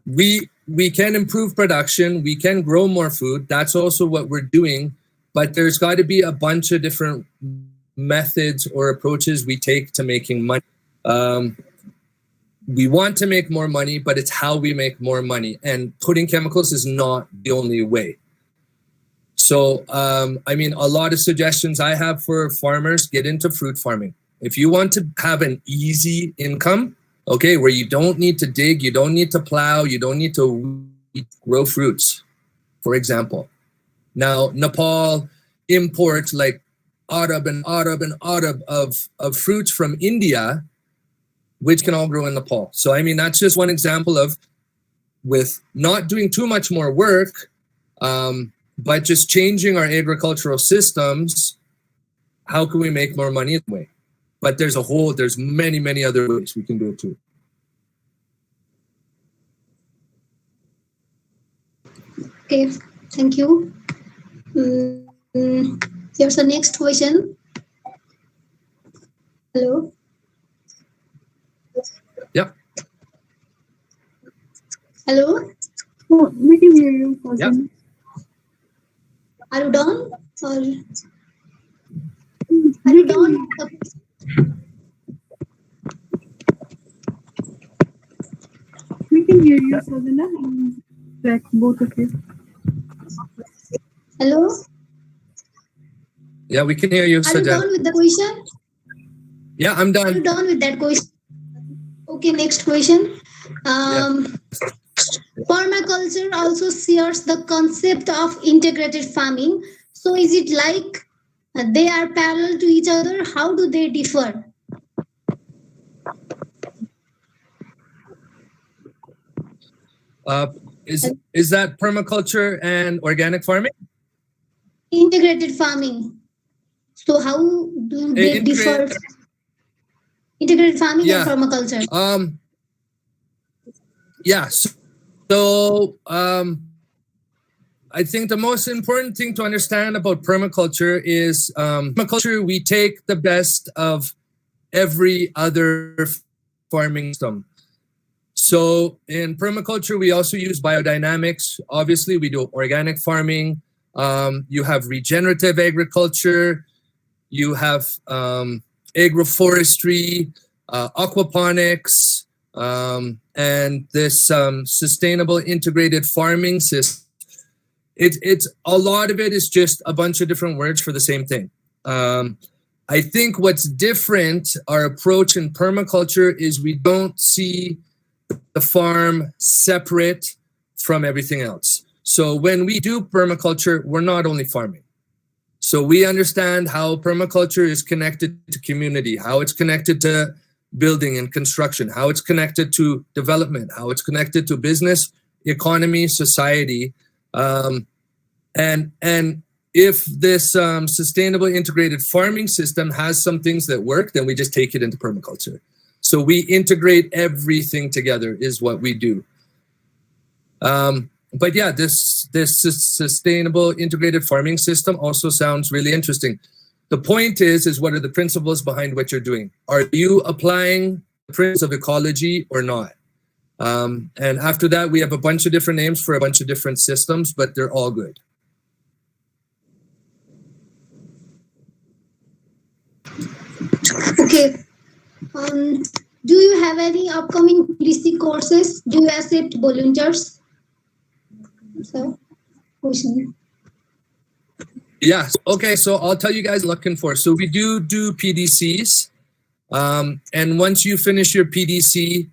we can improve production, we can grow more food. That's also what we're doing, but there's got to be a bunch of different methods or approaches we take to making money. We want to make more money, but it's how we make more money, and putting chemicals is not the only way. So, I mean, a lot of suggestions I have for farmers: get into fruit farming. If you want to have an easy income, okay, where you don't need to dig, you don't need to plow, you don't need to grow fruits, for example. Now, Nepal imports like arab of fruits from India, which can all grow in Nepal. So, I mean, that's just one example of, with not doing too much more work, but just changing our agricultural systems, how can we make more money that way? But there's many other ways we can do it too. Okay, thank you. Here's the next question. Hello? Yep. Hello? Oh, we can hear you. Yep. Are you done? Or are you done? We can hear you, Sadhana, and Zach, both of you. Hello? Yeah, we can hear you, Are you done with the question? Yeah, I'm done. Are you done with that question? Okay, next question. Permaculture also shares the concept of integrated farming. So is it like they are parallel to each other? How do they differ? Is that permaculture and organic farming? Integrated farming. So how do they differ? integrated farming Yeah. and permaculture? Yeah. So I think the most important thing to understand about permaculture is permaculture, we take the best of every other farming system. So in permaculture, we also use biodynamics. Obviously, we do organic farming. You have regenerative agriculture. You have agroforestry, aquaponics, and this sustainable integrated farming system. It's a lot of it is just a bunch of different words for the same thing. I think what's different, our approach in permaculture, is we don't see the farm separate from everything else. So when we do permaculture, we're not only farming. So we understand how permaculture is connected to community, how it's connected to building and construction, how it's connected to development, how it's connected to business, economy, society. And if this sustainable integrated farming system has some things that work, then we just take it into permaculture. So we integrate everything together is what we do. But yeah, this sustainable integrated farming system also sounds really interesting. The point is what are the principles behind what you're doing? Are you applying the principles of ecology or not? And after that, we have a bunch of different names for a bunch of different systems, but they're all good. Okay. Do you have any upcoming PDC courses? Do you accept volunteers? So, question. Yeah. Okay. So I'll tell you guys looking for. So we do PDCs. And once you finish your PDC,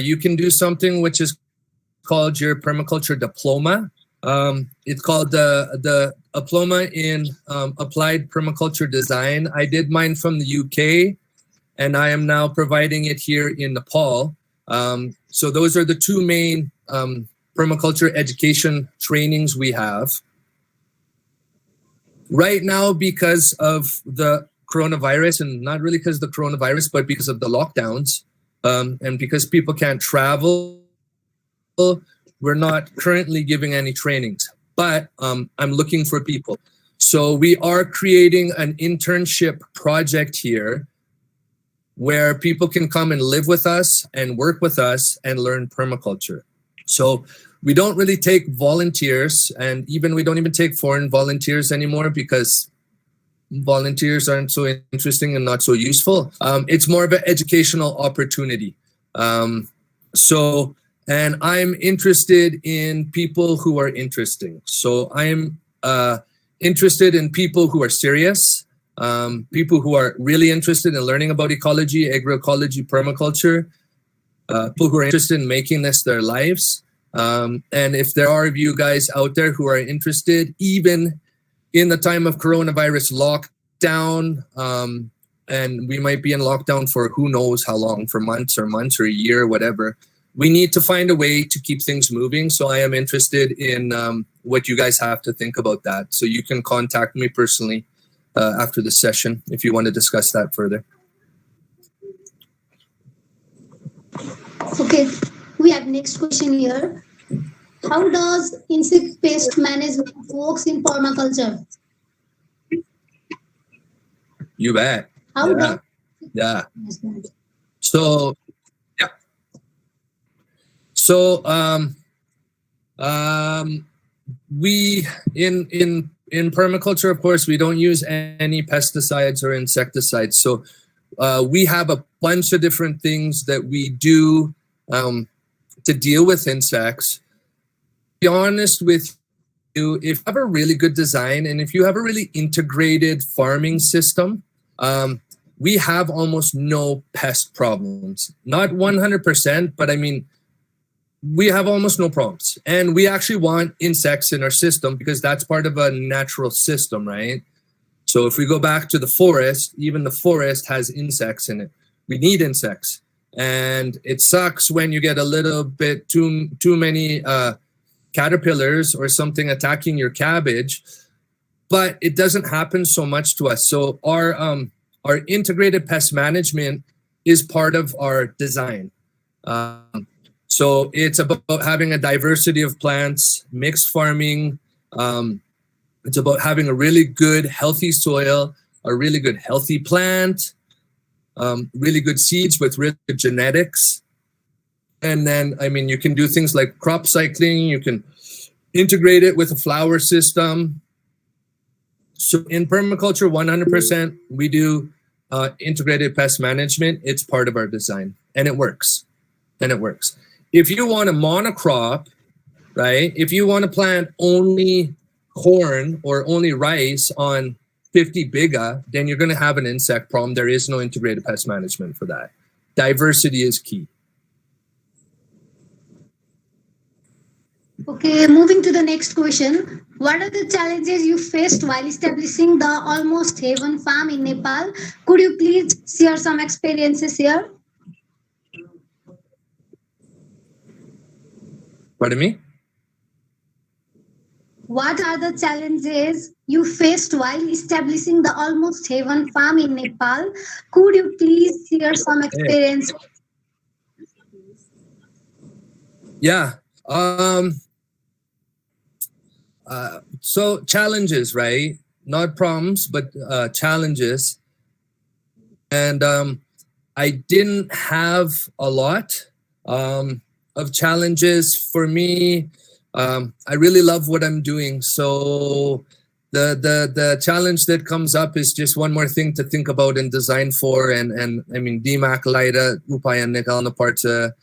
you can do something which is called your permaculture diploma. It's called the diploma in applied permaculture design. I did mine from the UK, and I am now providing it here in Nepal. So those are the two main permaculture education trainings we have. Right now, because of the coronavirus, and not really because of the coronavirus, but because of the lockdowns, and because people can't travel, we're not currently giving any trainings, but I'm looking for people. So we are creating an internship project here where people can come and live with us and work with us and learn permaculture. So we don't really take volunteers, and we don't even take foreign volunteers anymore because volunteers aren't so interesting and not so useful. It's more of an educational opportunity. And I'm interested in people who are interesting. So I'm interested in people who are serious, people who are really interested in learning about ecology, agroecology, permaculture, people who are interested in making this their lives. And if there are of you guys out there who are interested, even in the time of coronavirus lockdown, and we might be in lockdown for who knows how long, for months or a year, whatever, we need to find a way to keep things moving. So I am interested in what you guys have to think about that. So you can contact me personally after the session if you want to discuss that further. Okay, we have next question here. How does insect pest management works in permaculture? You bet. Yeah. So we in permaculture, of course, we don't use any pesticides or insecticides. So we have a bunch of different things that we do to deal with insects. To be honest with you, if you have a really good design and if you have a really integrated farming system, we have almost no pest problems. Not 100%, but I mean, we have almost no problems. And we actually want insects in our system because that's part of a natural system, right? So if we go back to the forest, even the forest has insects in it. We need insects. And it sucks when you get a little bit too many caterpillars or something attacking your cabbage, but it doesn't happen so much to us. So our integrated pest management is part of our design. So it's about having a diversity of plants, mixed farming. It's about having a really good, healthy soil, a really good, healthy plant, really good seeds with really good genetics. And then, I mean, you can do things like crop cycling. You can integrate it with a flower system. So in permaculture, 100%, we do integrated pest management. It's part of our design, and it works. If you want a monocrop, right? If you want to plant only corn or only rice on 50 biga, then you're going to have an insect problem. There is no integrated pest management for that. Diversity is key. Okay, moving to the next question. What are the challenges you faced while establishing the Almost Heaven farm in Nepal? Could you please share some experiences here? Pardon me? What are the challenges you faced while establishing the Almost Heaven farm in Nepal? Could you please share some experience? Yeah. So challenges, right? Not problems, but challenges. And I didn't have a lot of challenges. For me, I really love what I'm doing. So the challenge that comes up is just one more thing to think about and design for. And I mean, DMAC, Laida, Upayan, Nekal, Naparta.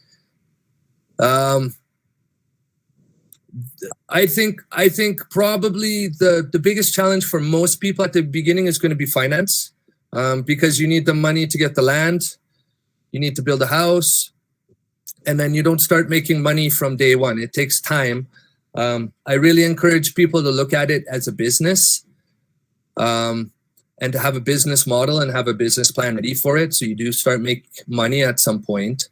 I think probably the biggest challenge for most people at the beginning is going to be finance, because you need the money to get the land, you need to build a house, and then you don't start making money from day one. It takes time. I really encourage people to look at it as a business, and to have a business model and have a business plan ready for it, so you do start make money at some point,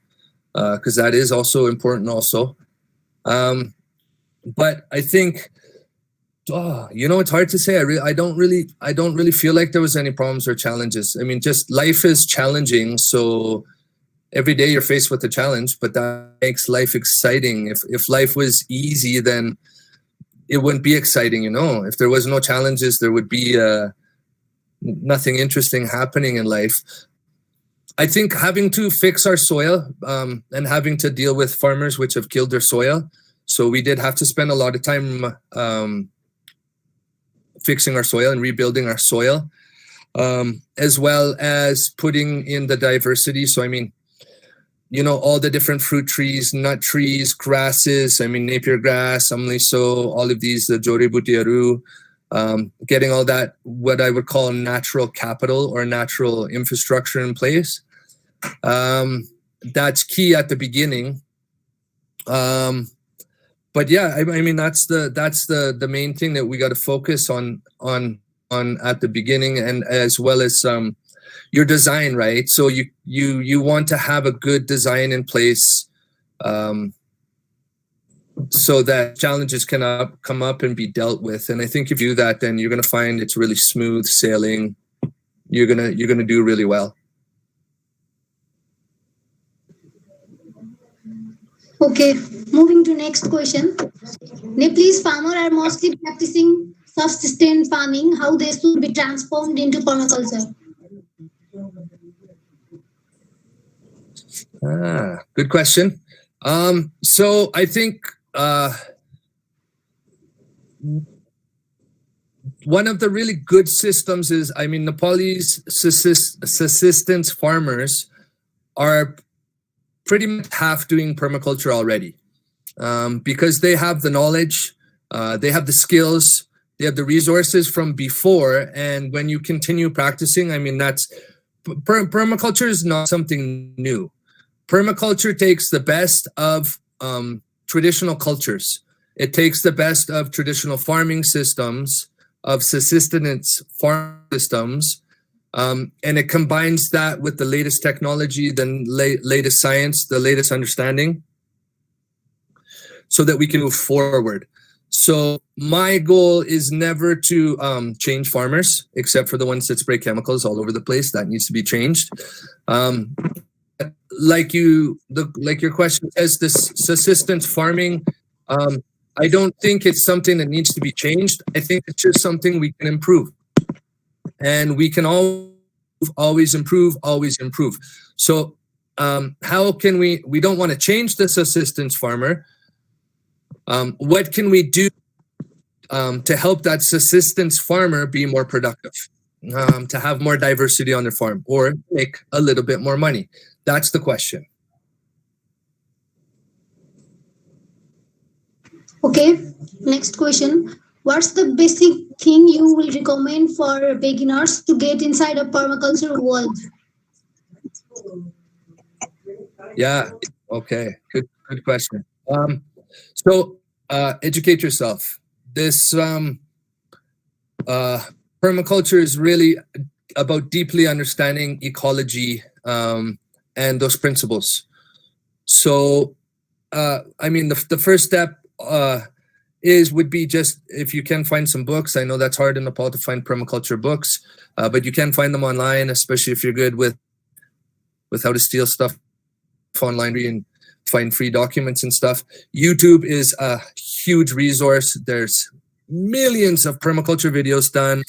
because that is also important also. But I think, it's hard to say. I don't really feel like there was any problems or challenges. I mean, just life is challenging. So every day you're faced with a challenge, but that makes life exciting. If life was easy, then it wouldn't be exciting. If there was no challenges, there would be nothing interesting happening in life. I think having to fix our soil, and having to deal with farmers which have killed their soil. So we did have to spend a lot of time fixing our soil and rebuilding our soil, as well as putting in the diversity. So, I mean, all the different fruit trees, nut trees, grasses, I mean, Napier grass, amliso, all of these, the Joributiaru, getting all that, what I would call natural capital or natural infrastructure in place. That's key at the beginning. But yeah, I mean, that's the main thing that we got to focus on at the beginning, and as well as your design, right? So you want to have a good design in place, so that challenges can come up and be dealt with. And I think if you do that, then you're gonna find it's really smooth sailing. You're gonna do really well. Okay, moving to next question. Nepalese farmers are mostly practicing subsistence farming. How they should be transformed into permaculture? Good question. So I think one of the really good systems is, I mean, Nepalese subsistence farmers are pretty much half doing permaculture already, because they have the knowledge, they have the skills, they have the resources from before. And when you continue practicing, I mean, permaculture is not something new. Permaculture takes the best of traditional cultures. It takes the best of traditional farming systems, of subsistence farm systems, and it combines that with the latest technology, the latest science, the latest understanding, so that we can move forward. So my goal is never to change farmers, except for the ones that spray chemicals all over the place. That needs to be changed. like your question says, this subsistence farming, I don't think it's something that needs to be changed. I think it's just something we can improve, and we can always improve, always improve. So how can we don't want to change the subsistence farmer. What can we do to help that subsistence farmer be more productive, to have more diversity on their farm, or make a little bit more money? That's the question. Okay, next question. What's the basic thing you will recommend for beginners to get inside a permaculture world? Yeah. Okay. Good question. So educate yourself. This permaculture is really about deeply understanding ecology and those principles. So I mean, the first step would be just, if you can find some books. I know that's hard in Nepal to find permaculture books, but you can find them online, especially if you're good with how to steal stuff online and find free documents and stuff. YouTube is a huge resource. There's millions of permaculture videos done.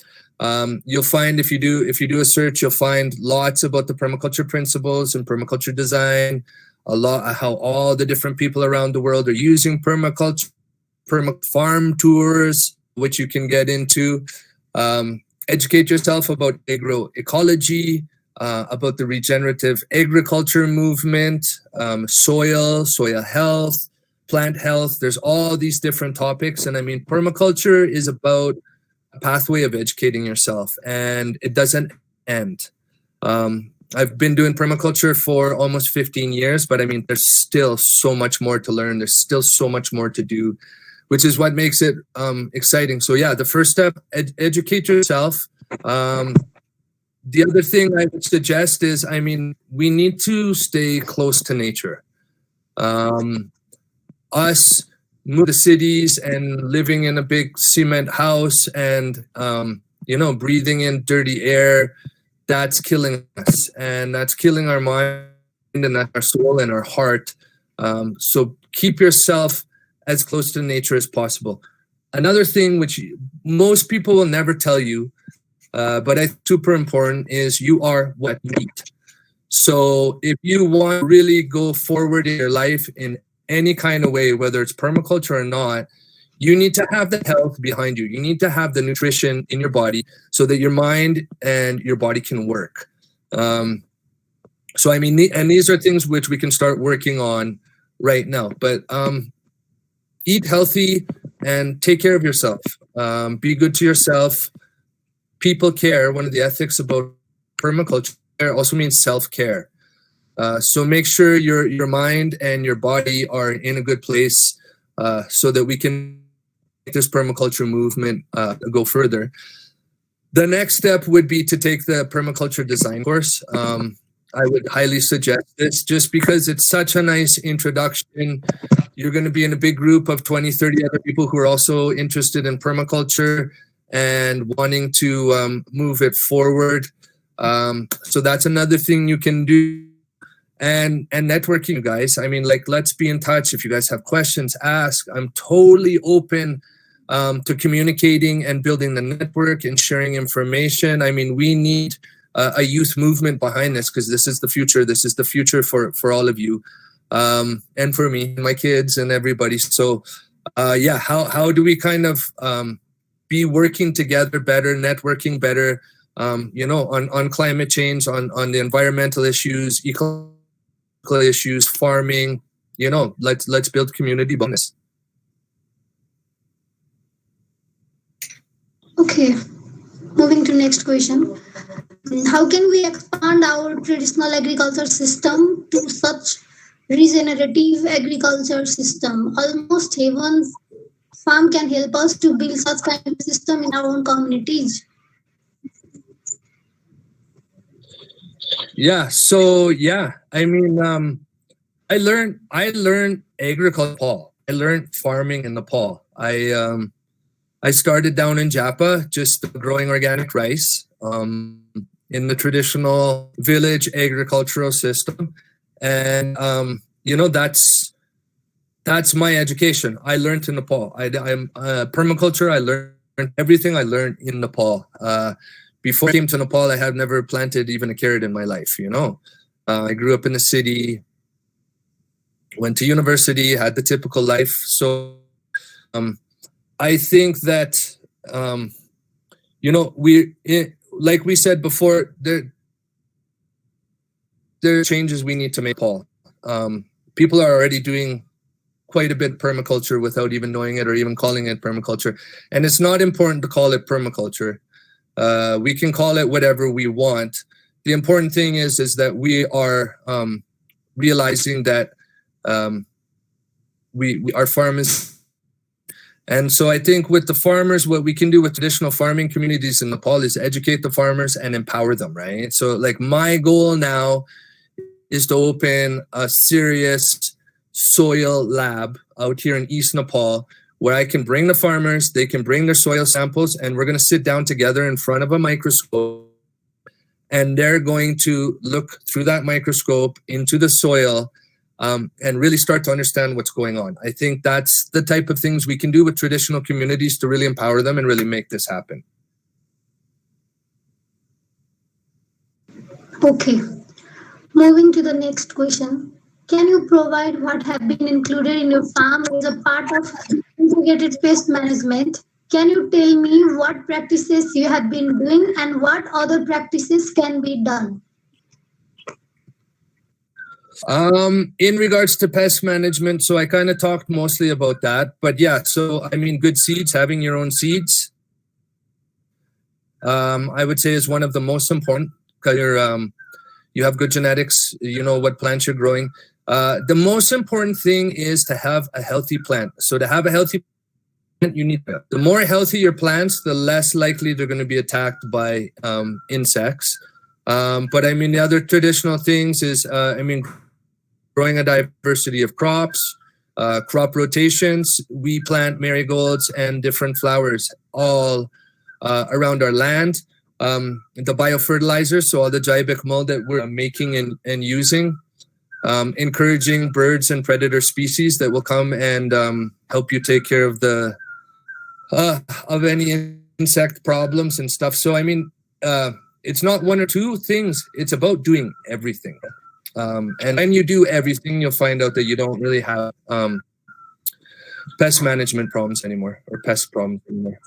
You'll find, if you do a search, you'll find lots about the permaculture principles and permaculture design, a lot how all the different people around the world are using permaculture, farm tours, which you can get into. Educate yourself about agroecology, about the regenerative agriculture movement, soil health, plant health. There's all these different topics. And I mean, permaculture is about a pathway of educating yourself, and it doesn't end. I've been doing permaculture for almost 15 years, but I mean, there's still so much more to learn. There's still so much more to do, which is what makes it exciting. So yeah, the first step, educate yourself. The other thing I would suggest is, I mean, we need to stay close to nature. Us move to cities and living in a big cement house and, breathing in dirty air, that's killing us, and that's killing our mind and our soul and our heart. So keep yourself as close to nature as possible. Another thing which most people will never tell you, but I think super important, is you are what you eat. So if you want to really go forward in your life in any kind of way, whether it's permaculture or not, you need to have the health behind you. You need to have the nutrition in your body so that your mind and your body can work. So I mean, and these are things which we can start working on right now. But eat healthy and take care of yourself. Be good to yourself. People care. One of the ethics about permaculture also means self-care. So make sure your mind and your body are in a good place so that we can make this permaculture movement go further. The next step would be to take the permaculture design course. I would highly suggest this just because it's such a nice introduction. You're going to be in a big group of 20, 30 other people who are also interested in permaculture and wanting to move it forward. So that's another thing you can do. And networking, you guys. I mean, like, let's be in touch. If you guys have questions, ask. I'm totally open to communicating and building the network and sharing information. I mean, we need a youth movement behind this because this is the future. This is the future for all of you and for me, my kids and everybody. So yeah, how do we kind of be working together better, networking better, on climate change, on the environmental issues, ecological issues, farming, let's build community bonus. Okay, moving to next question. How can we expand our traditional agriculture system to such regenerative agriculture system? Almost heaven's farm can help us to build such kind of system in our own communities. Yeah. So yeah, I mean, I learned agriculture in Nepal. I learned farming in Nepal. I started down in Japa, just growing organic rice in the traditional village agricultural system. and that's my education. I learned in Nepal. I'm permaculture. I learned everything I learned in Nepal. Before I came to Nepal, I had never planted even a carrot in my life. I grew up in the city, went to university, had the typical life. So I think that like we said before, there are changes we need to make. Paul, people are already doing quite a bit of permaculture without even knowing it or even calling it permaculture, and it's not important to call it permaculture. We can call it whatever we want. The important thing is that we are realizing that our farm is. And so I think with the farmers, what we can do with traditional farming communities in Nepal is educate the farmers and empower them, right? So like my goal now is to open a serious soil lab out here in East Nepal where I can bring the farmers, they can bring their soil samples, and we're going to sit down together in front of a microscope, and they're going to look through that microscope into the soil and really start to understand what's going on. I think that's the type of things we can do with traditional communities to really empower them and really make this happen. Okay. Moving to the next question. Can you provide what have been included in your farm as a part of integrated pest management? Can you tell me what practices you have been doing and what other practices can be done? In regards to pest management, so I kind of talked mostly about that, but yeah, so I mean, good seeds, having your own seeds, I would say is one of the most important because you have good genetics, you know what plants you're growing. The most important thing is to have a healthy plant. So to have a healthy plant, you need the more healthy your plants, the less likely they're going to be attacked by insects. But I mean, the other traditional things is, growing a diversity of crops, crop rotations. We plant marigolds and different flowers all around our land. The biofertilizers, so all the jaivic mold that we're making and using, encouraging birds and predator species that will come and help you take care of of any insect problems and stuff. So I mean, it's not one or two things. It's about doing everything. And when you do everything, you'll find out that you don't really have pest management problems anymore or pest problems anymore.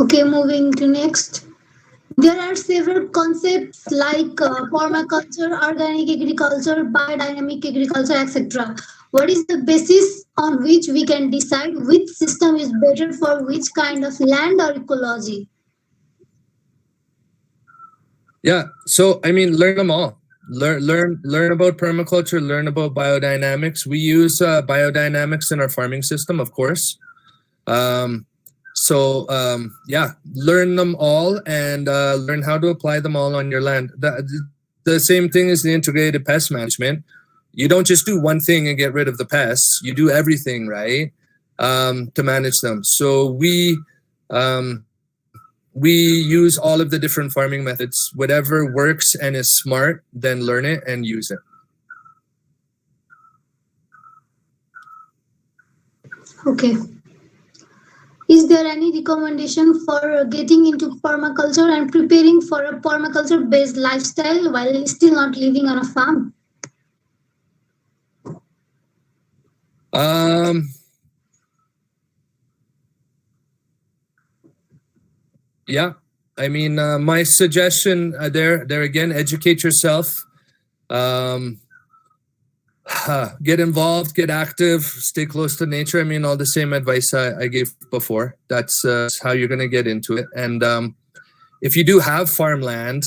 Okay, moving to next. There are several concepts like permaculture, organic agriculture, biodynamic agriculture, etc. What is the basis on which we can decide which system is better for which kind of land or ecology? Yeah, so I mean, learn them all. Learn about permaculture. Learn about biodynamics. We use biodynamics in our farming system, of course. Yeah, learn them all and learn how to apply them all on your land. The same thing as the integrated pest management. You don't just do one thing and get rid of the pests. You do everything, right, to manage them. So we use all of the different farming methods. Whatever works and is smart, then learn it and use it. Okay. Is there any recommendation for getting into permaculture and preparing for a permaculture-based lifestyle while still not living on a farm? Yeah, I mean, my suggestion there again, educate yourself, get involved, get active, stay close to nature. I mean, all the same advice I gave before. That's how you're going to get into it. And if you do have farmland,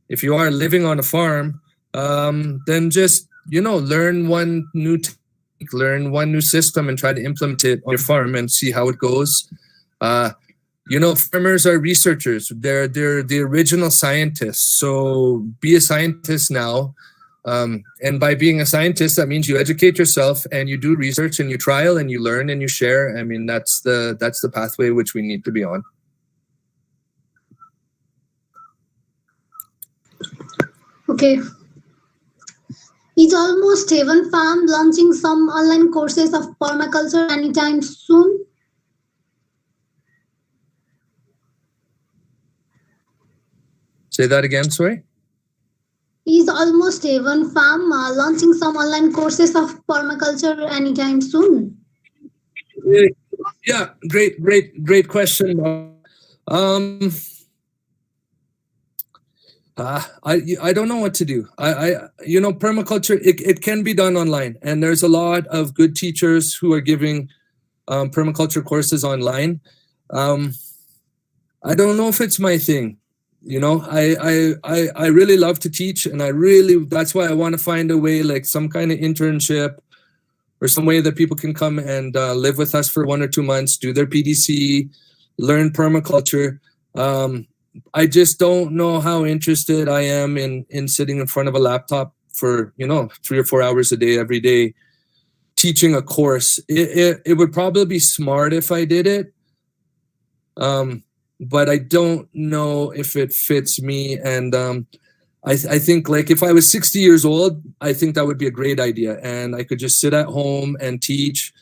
if you are living on a farm, then just, learn one new technique, learn one new system and try to implement it on your farm and see how it goes. Farmers are researchers. They're the original scientists. So be a scientist now. And by being a scientist, that means you educate yourself and you do research and you trial and you learn and you share. I mean, that's the pathway which we need to be on. Okay. Is Almost Heaven Farm launching some online courses of permaculture anytime soon? Say that again, sorry. Is Almost Heaven Farm launching some online courses of permaculture anytime soon? Yeah, great question. I don't know what to do. Permaculture, it can be done online, and there's a lot of good teachers who are giving permaculture courses online. I don't know if it's my thing. I really love to teach, and that's why I want to find a way, like some kind of internship or some way that people can come and live with us for 1 or 2 months, do their PDC, learn permaculture. I just don't know how interested I am in sitting in front of a laptop for 3 or 4 hours a day every day teaching a course. It would probably be smart if I did it, but I don't know if it fits me. And I think, like, if I was 60 years old, I think that would be a great idea, and I could just sit at home and teach.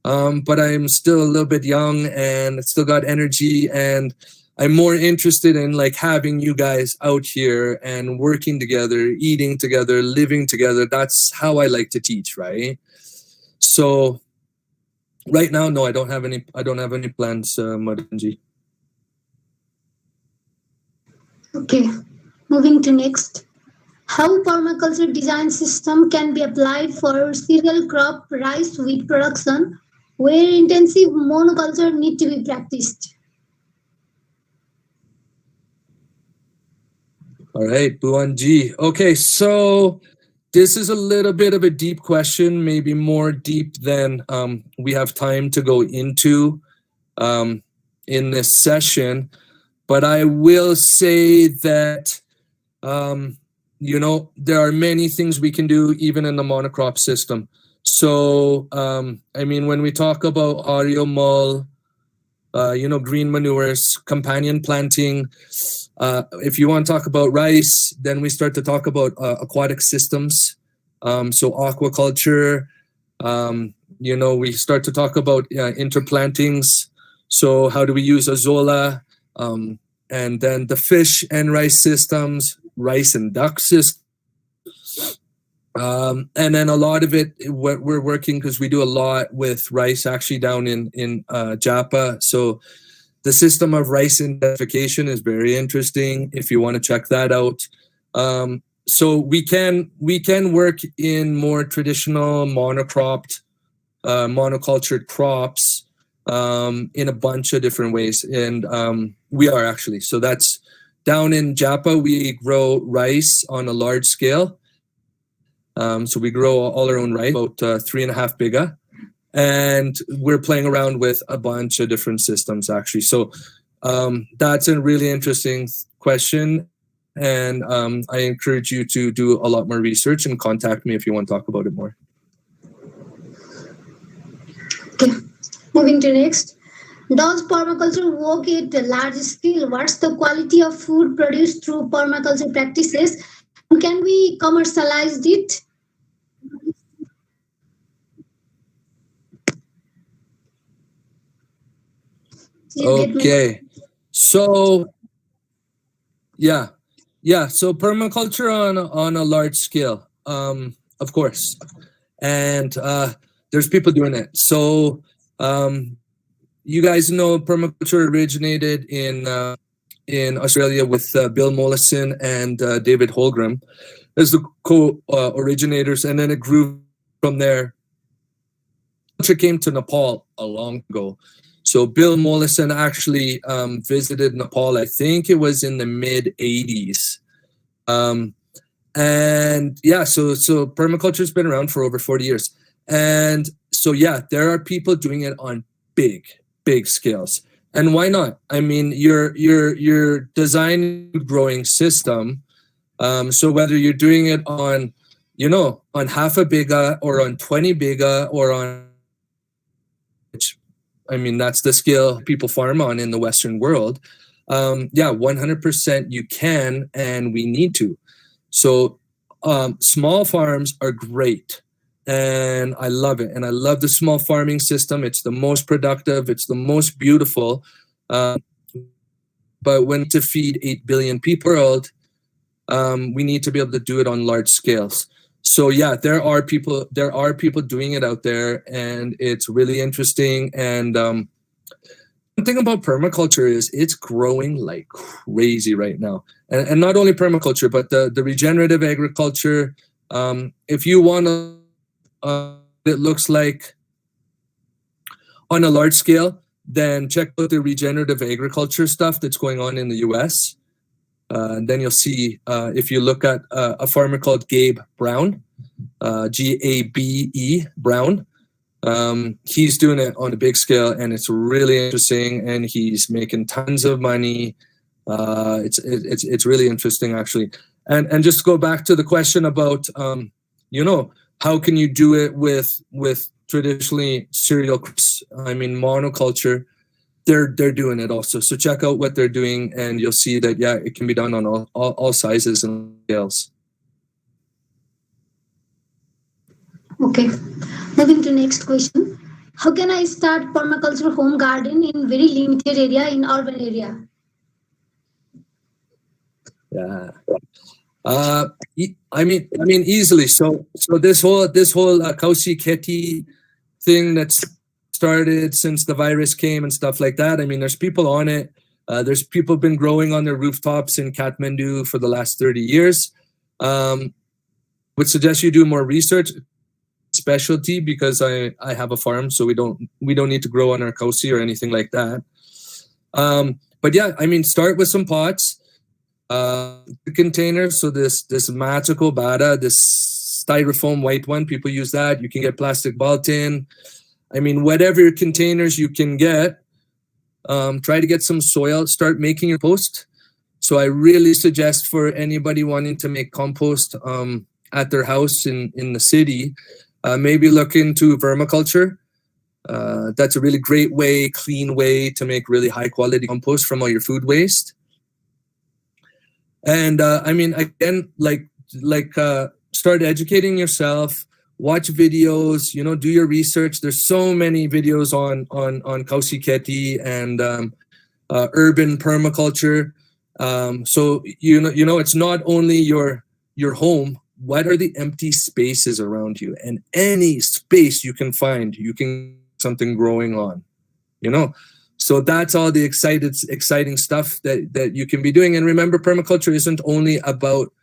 But I'm still a little bit young and still got energy, and I'm more interested in like having you guys out here and working together, eating together, living together. That's how I like to teach, right? So right now, no, I don't have any plans, Madanji. Okay, moving to next. How permaculture design system can be applied for cereal crop rice wheat production, where intensive monoculture need to be practiced? All right, Buanji. Okay, so this is a little bit of a deep question, maybe more deep than we have time to go into in this session. But I will say that, there are many things we can do even in the monocrop system. So, when we talk about audio green manures, companion planting, if you want to talk about rice, then we start to talk about aquatic systems. So aquaculture, we start to talk about interplantings. So how do we use azolla? And then the fish and rice systems, rice and duck systems. And then a lot of it, what we're working, because we do a lot with rice actually down in Japa. So the system of rice identification is very interesting if you want to check that out. So we can work in more traditional monocultured crops in a bunch of different ways. And we are actually. So that's down in Japa, we grow rice on a large scale. So we grow all our own rice, about 3.5 biga. And we're playing around with a bunch of different systems, actually. So that's a really interesting question. And I encourage you to do a lot more research and contact me if you want to talk about it more. Okay, moving to next. Does permaculture work at a large scale? What's the quality of food produced through permaculture practices? And can we commercialize it? Okay, so yeah, so permaculture on a large scale, of course, and there's people doing it. So you guys know permaculture originated in Australia with Bill Mollison and David Holmgren as the co-originators, and then it grew from there. Culture came to Nepal a long ago. So Bill Mollison actually visited Nepal, I think it was in the mid 80s. And yeah, so permaculture has been around for over 40 years. And so, yeah, there are people doing it on big scales. And why not? I mean, you're designing a growing system. So whether you're doing it on, on half a biga or on 20 biga or on, that's the scale people farm on in the Western world. 100% you can, and we need to. So small farms are great, and I love it. And I love the small farming system. It's the most productive. It's the most beautiful. But when to feed 8 billion people world, we need to be able to do it on large scales. So yeah, there are people doing it out there, and it's really interesting. And one thing about permaculture is it's growing like crazy right now. And not only permaculture, but the regenerative agriculture. If you want to, it looks like on a large scale, then check out the regenerative agriculture stuff that's going on in the US. And then you'll see, if you look at a farmer called Gabe Brown, Gabe Brown, he's doing it on a big scale, and it's really interesting, and he's making tons of money. It's really interesting, actually. And just to go back to the question about, how can you do it with traditionally cereal crops? I mean, monoculture. They're doing it also. So check out what they're doing, and you'll see that, yeah, it can be done on all sizes and scales. Okay. Moving to next question. How can I start permaculture home garden in very limited area in urban area? Yeah. I mean, easily. So this whole Kausi Kheti thing that's started since the virus came and stuff like that. I mean, there's people on it. There's people been growing on their rooftops in Kathmandu for the last 30 years. Would suggest you do more research, specialty, because I have a farm, so we don't need to grow on our Kausi or anything like that. But yeah, I mean, start with some pots. The containers, so this Matsuko Bada, this styrofoam white one, people use that. You can get plastic Baltin. I mean, whatever containers you can get, try to get some soil, start making your compost. So I really suggest for anybody wanting to make compost at their house in the city, maybe look into vermiculture. That's a really great way, clean way to make really high quality compost from all your food waste. And I mean, again, start educating yourself, watch videos, do your research. There's so many videos on Kausi Kheti and urban permaculture. So it's not only your home. What are the empty spaces around you? And any space you can find, you can something growing on, So that's all the exciting stuff that you can be doing. And remember, permaculture isn't only about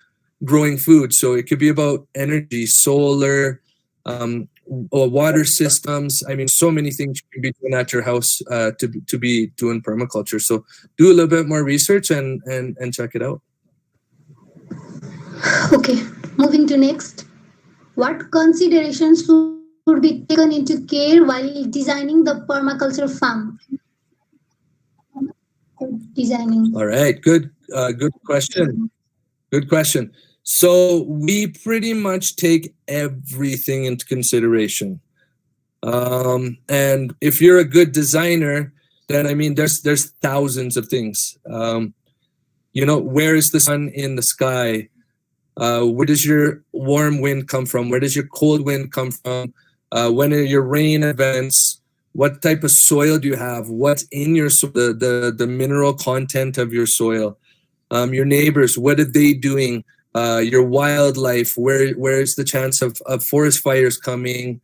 growing food. So it could be about energy, solar, or water systems. I mean, so many things you can be doing at your house to be doing permaculture. So do a little bit more research and check it out. Okay, moving to next. What considerations should be taken into care while designing the permaculture farm? Designing. All right, good question. Good question. So we pretty much take everything into consideration. And if you're a good designer, then I mean, there's thousands of things. Where is the sun in the sky? Where does your warm wind come from? Where does your cold wind come from? When are your rain events? What type of soil do you have? What's in your soil? The mineral content of your soil. Your neighbors, what are they doing? Your wildlife, where is the chance of forest fires coming?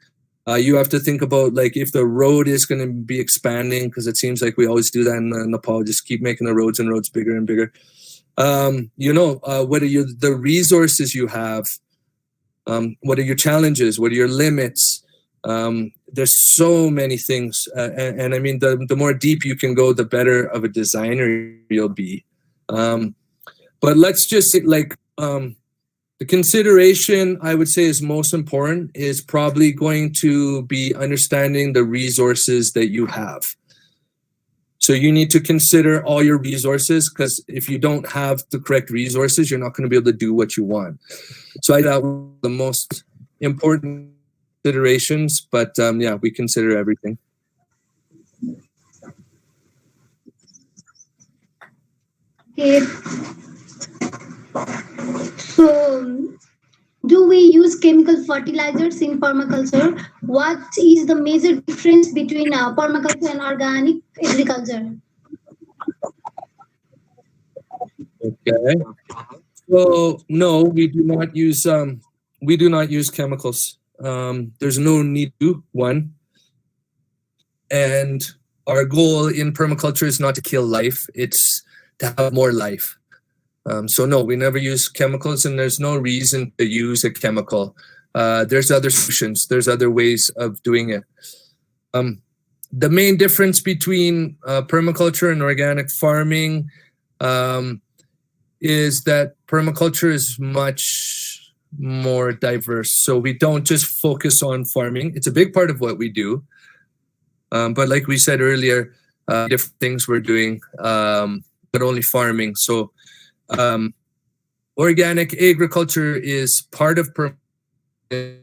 You have to think about, like, if the road is going to be expanding, because it seems like we always do that in Nepal, just keep making the roads and roads bigger and bigger. What are the resources you have? What are your challenges? What are your limits? There's so many things. And I mean, the more deep you can go, the better of a designer you'll be. But let's just say, the consideration I would say is most important is probably going to be understanding the resources that you have. So you need to consider all your resources, because if you don't have the correct resources, you're not going to be able to do what you want. So I thought the most important considerations, but yeah, we consider everything. Okay. So do we use chemical fertilizers in permaculture? What is the major difference between permaculture and organic agriculture? Okay. So no, we do not use chemicals. There's no need to one. And our goal in permaculture is not to kill life; it's to have more life. So no, we never use chemicals, and there's no reason to use a chemical. There's other solutions. There's other ways of doing it. The main difference between permaculture and organic farming is that permaculture is much more diverse. So we don't just focus on farming. It's a big part of what we do. But like we said earlier, different things we're doing, not only farming. So organic agriculture is part of it's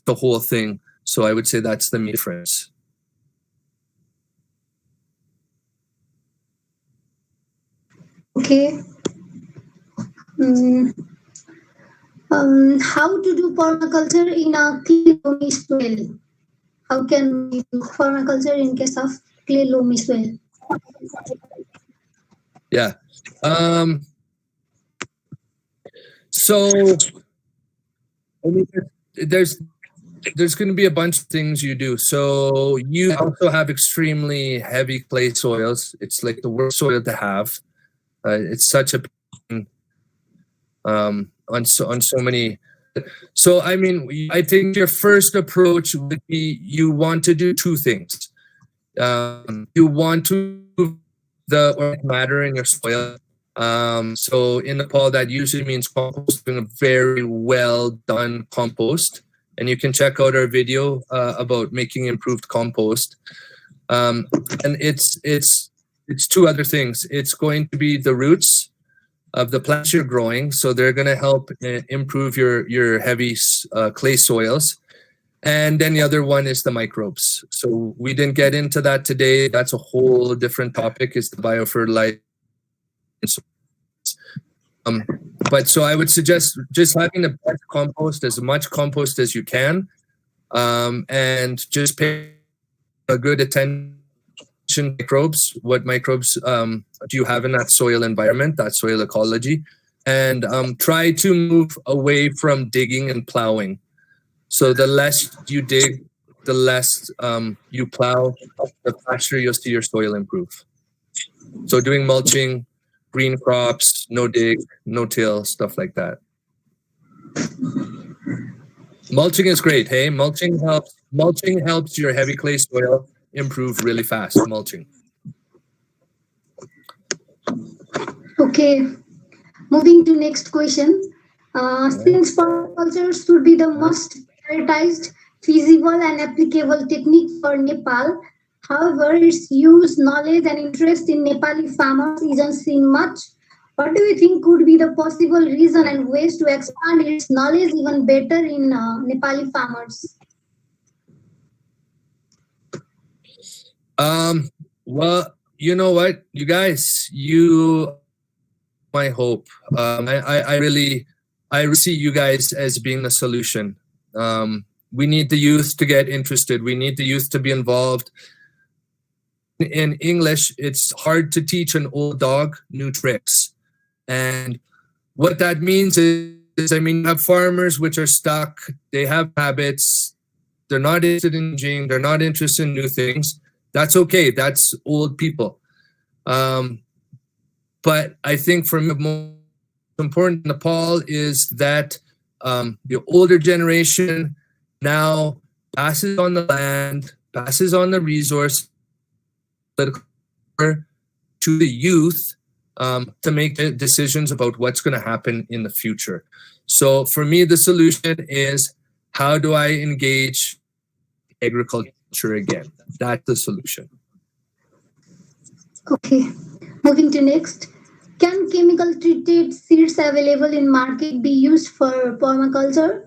the whole thing. So I would say that's the main difference. Okay. How to do permaculture in a clay loamy soil? How can we do permaculture in case of clay loamy soil? Yeah. So I mean, there's going to be a bunch of things you do. So you also have extremely heavy clay soils. It's like the worst soil to have. It's such a pain on so many. So I mean, I think your first approach would be you want to do two things. You want to move the organic matter in your soil. So in Nepal, that usually means composting a very well done compost. And you can check out our video about making improved compost. And it's two other things. It's going to be the roots of the plants you're growing, so they're going to help improve your heavy clay soils. And then the other one is the microbes. So we didn't get into that today. That's a whole different topic. Is the biofertilize. But so I would suggest just having the best compost, as much compost as you can, and just pay a good attention to microbes. What microbes do you have in that soil environment, that soil ecology, and try to move away from digging and plowing. So the less you dig, the less you plow, the faster you'll see your soil improve. So doing mulching, green crops, no dig, no till, stuff like that. Mulching is great, hey? Mulching helps your heavy clay soil improve really fast, mulching. Okay. Moving to next question. Since permaculture should be the most prioritized, feasible and applicable technique for Nepal, however, its use, knowledge and interest in Nepali farmers isn't seen much. What do you think could be the possible reason and ways to expand its knowledge even better in Nepali farmers? Well, you know what, you guys, you my hope. I really see you guys as being the solution. We need the youth to get interested. We need the youth to be involved. In English, it's hard to teach an old dog new tricks. And what that means is, I mean, you have farmers which are stuck. They have habits. They're not interested in changing. They're not interested in new things. That's okay. That's old people. But I think for me, the most important in Nepal is that the older generation now passes on the land, passes on the resource to the youth to make decisions about what's going to happen in the future. So for me, the solution is, how do I engage agriculture again? That's the solution. Okay. Moving to next. Can chemical treated seeds available in market be used for permaculture?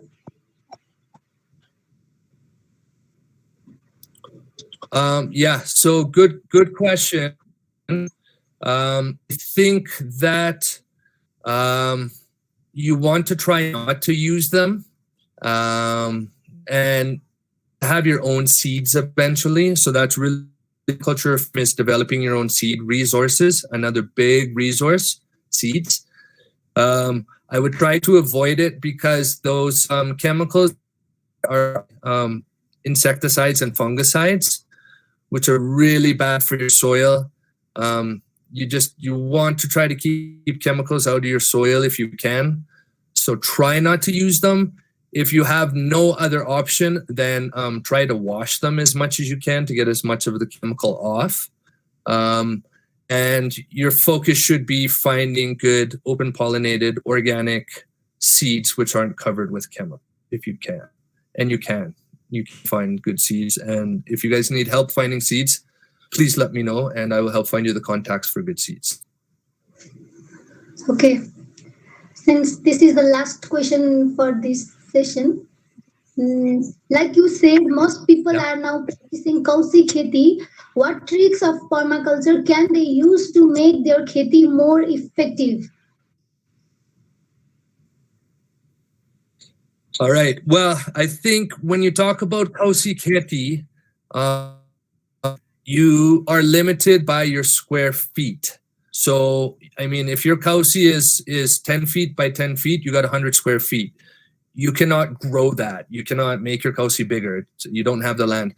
Yeah, so good question. I think that you want to try not to use them, and have your own seeds eventually. So that's really culture is developing your own seed resources. Another big resource, seeds. I would try to avoid it because those chemicals are insecticides and fungicides, which are really bad for your soil. You want to try to keep chemicals out of your soil if you can. So try not to use them. If you have no other option, then try to wash them as much as you can to get as much of the chemical off. And your focus should be finding good open pollinated organic seeds which aren't covered with chemical, if you can. And you can find good seeds. And if you guys need help finding seeds, please let me know and I will help find you the contacts for good seeds. Okay. Since this is the last question for this session, like you said, most people are now practicing kausi kheti. What tricks of permaculture can they use to make their kheti more effective? All right. Well, I think when you talk about kausi kheti, you are limited by your square feet. So, I mean, if your kausi is 10 feet by 10 feet, you got 100 square feet. You cannot grow that. You cannot make your kausi bigger. You don't have the land.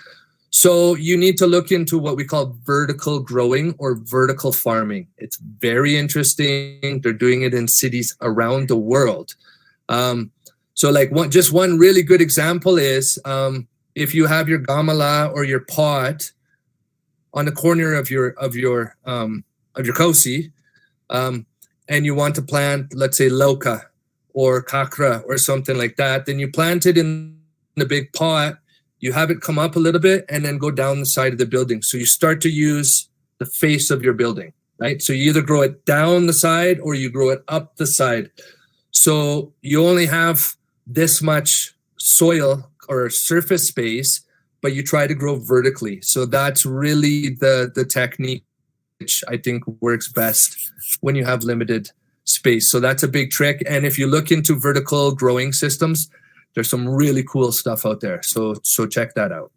So you need to look into what we call vertical growing or vertical farming. It's very interesting. They're doing it in cities around the world. So like one really good example is if you have your gamala or your pot on the corner of your kausi, and you want to plant, let's say, lauka or kakra or something like that, then you plant it in the big pot, you have it come up a little bit and then go down the side of the building. So you start to use the face of your building, right? So you either grow it down the side or you grow it up the side. So you only have this much soil or surface space, but you try to grow vertically. So that's really the technique which I think works best when you have limited space. So that's a big trick. And if you look into vertical growing systems, there's some really cool stuff out there. So check that out.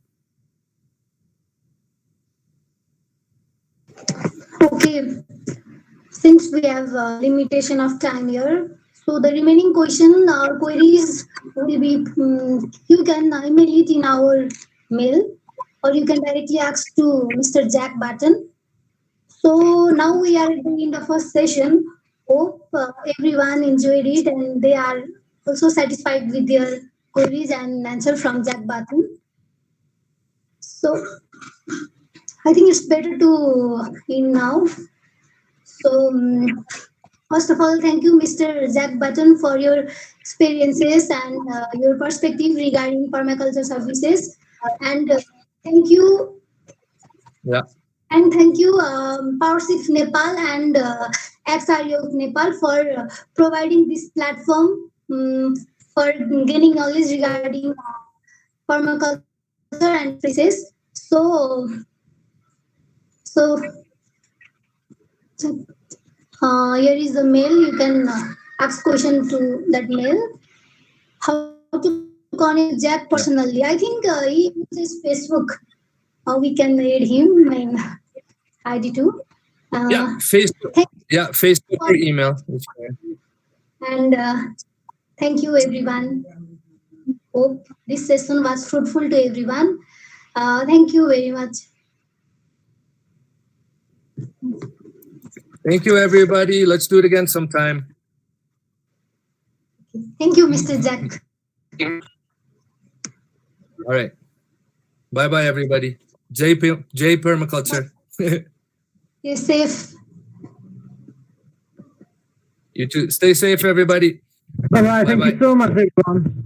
Okay. Since we have a limitation of time here, so the remaining question or queries will be, you can email it in our mail or you can directly ask to Mr. Jack Barton. So now we are at the end of our session. Hope everyone enjoyed it and they are also satisfied with their queries and answer from Jack Barton. So I think it's better to end now. So first of all, thank you, Mr. Jack Barton, for your experiences and your perspective regarding permaculture services. And thank you. Yeah. And thank you, Power6 Nepal and XRU Nepal for providing this platform for gaining knowledge regarding permaculture and practices. So here is the mail. You can ask question to that mail. How to connect Jack personally? I think he uses Facebook. We can add him in ID too. Facebook. Facebook or email. And thank you, everyone. Hope this session was fruitful to everyone. Thank you very much. Thank you, everybody. Let's do it again sometime. Thank you, Mr. Jack. All right. Bye-bye, everybody. Jai Permaculture. Stay safe. You too. Stay safe, everybody. Bye-bye. Thank you so much, everyone.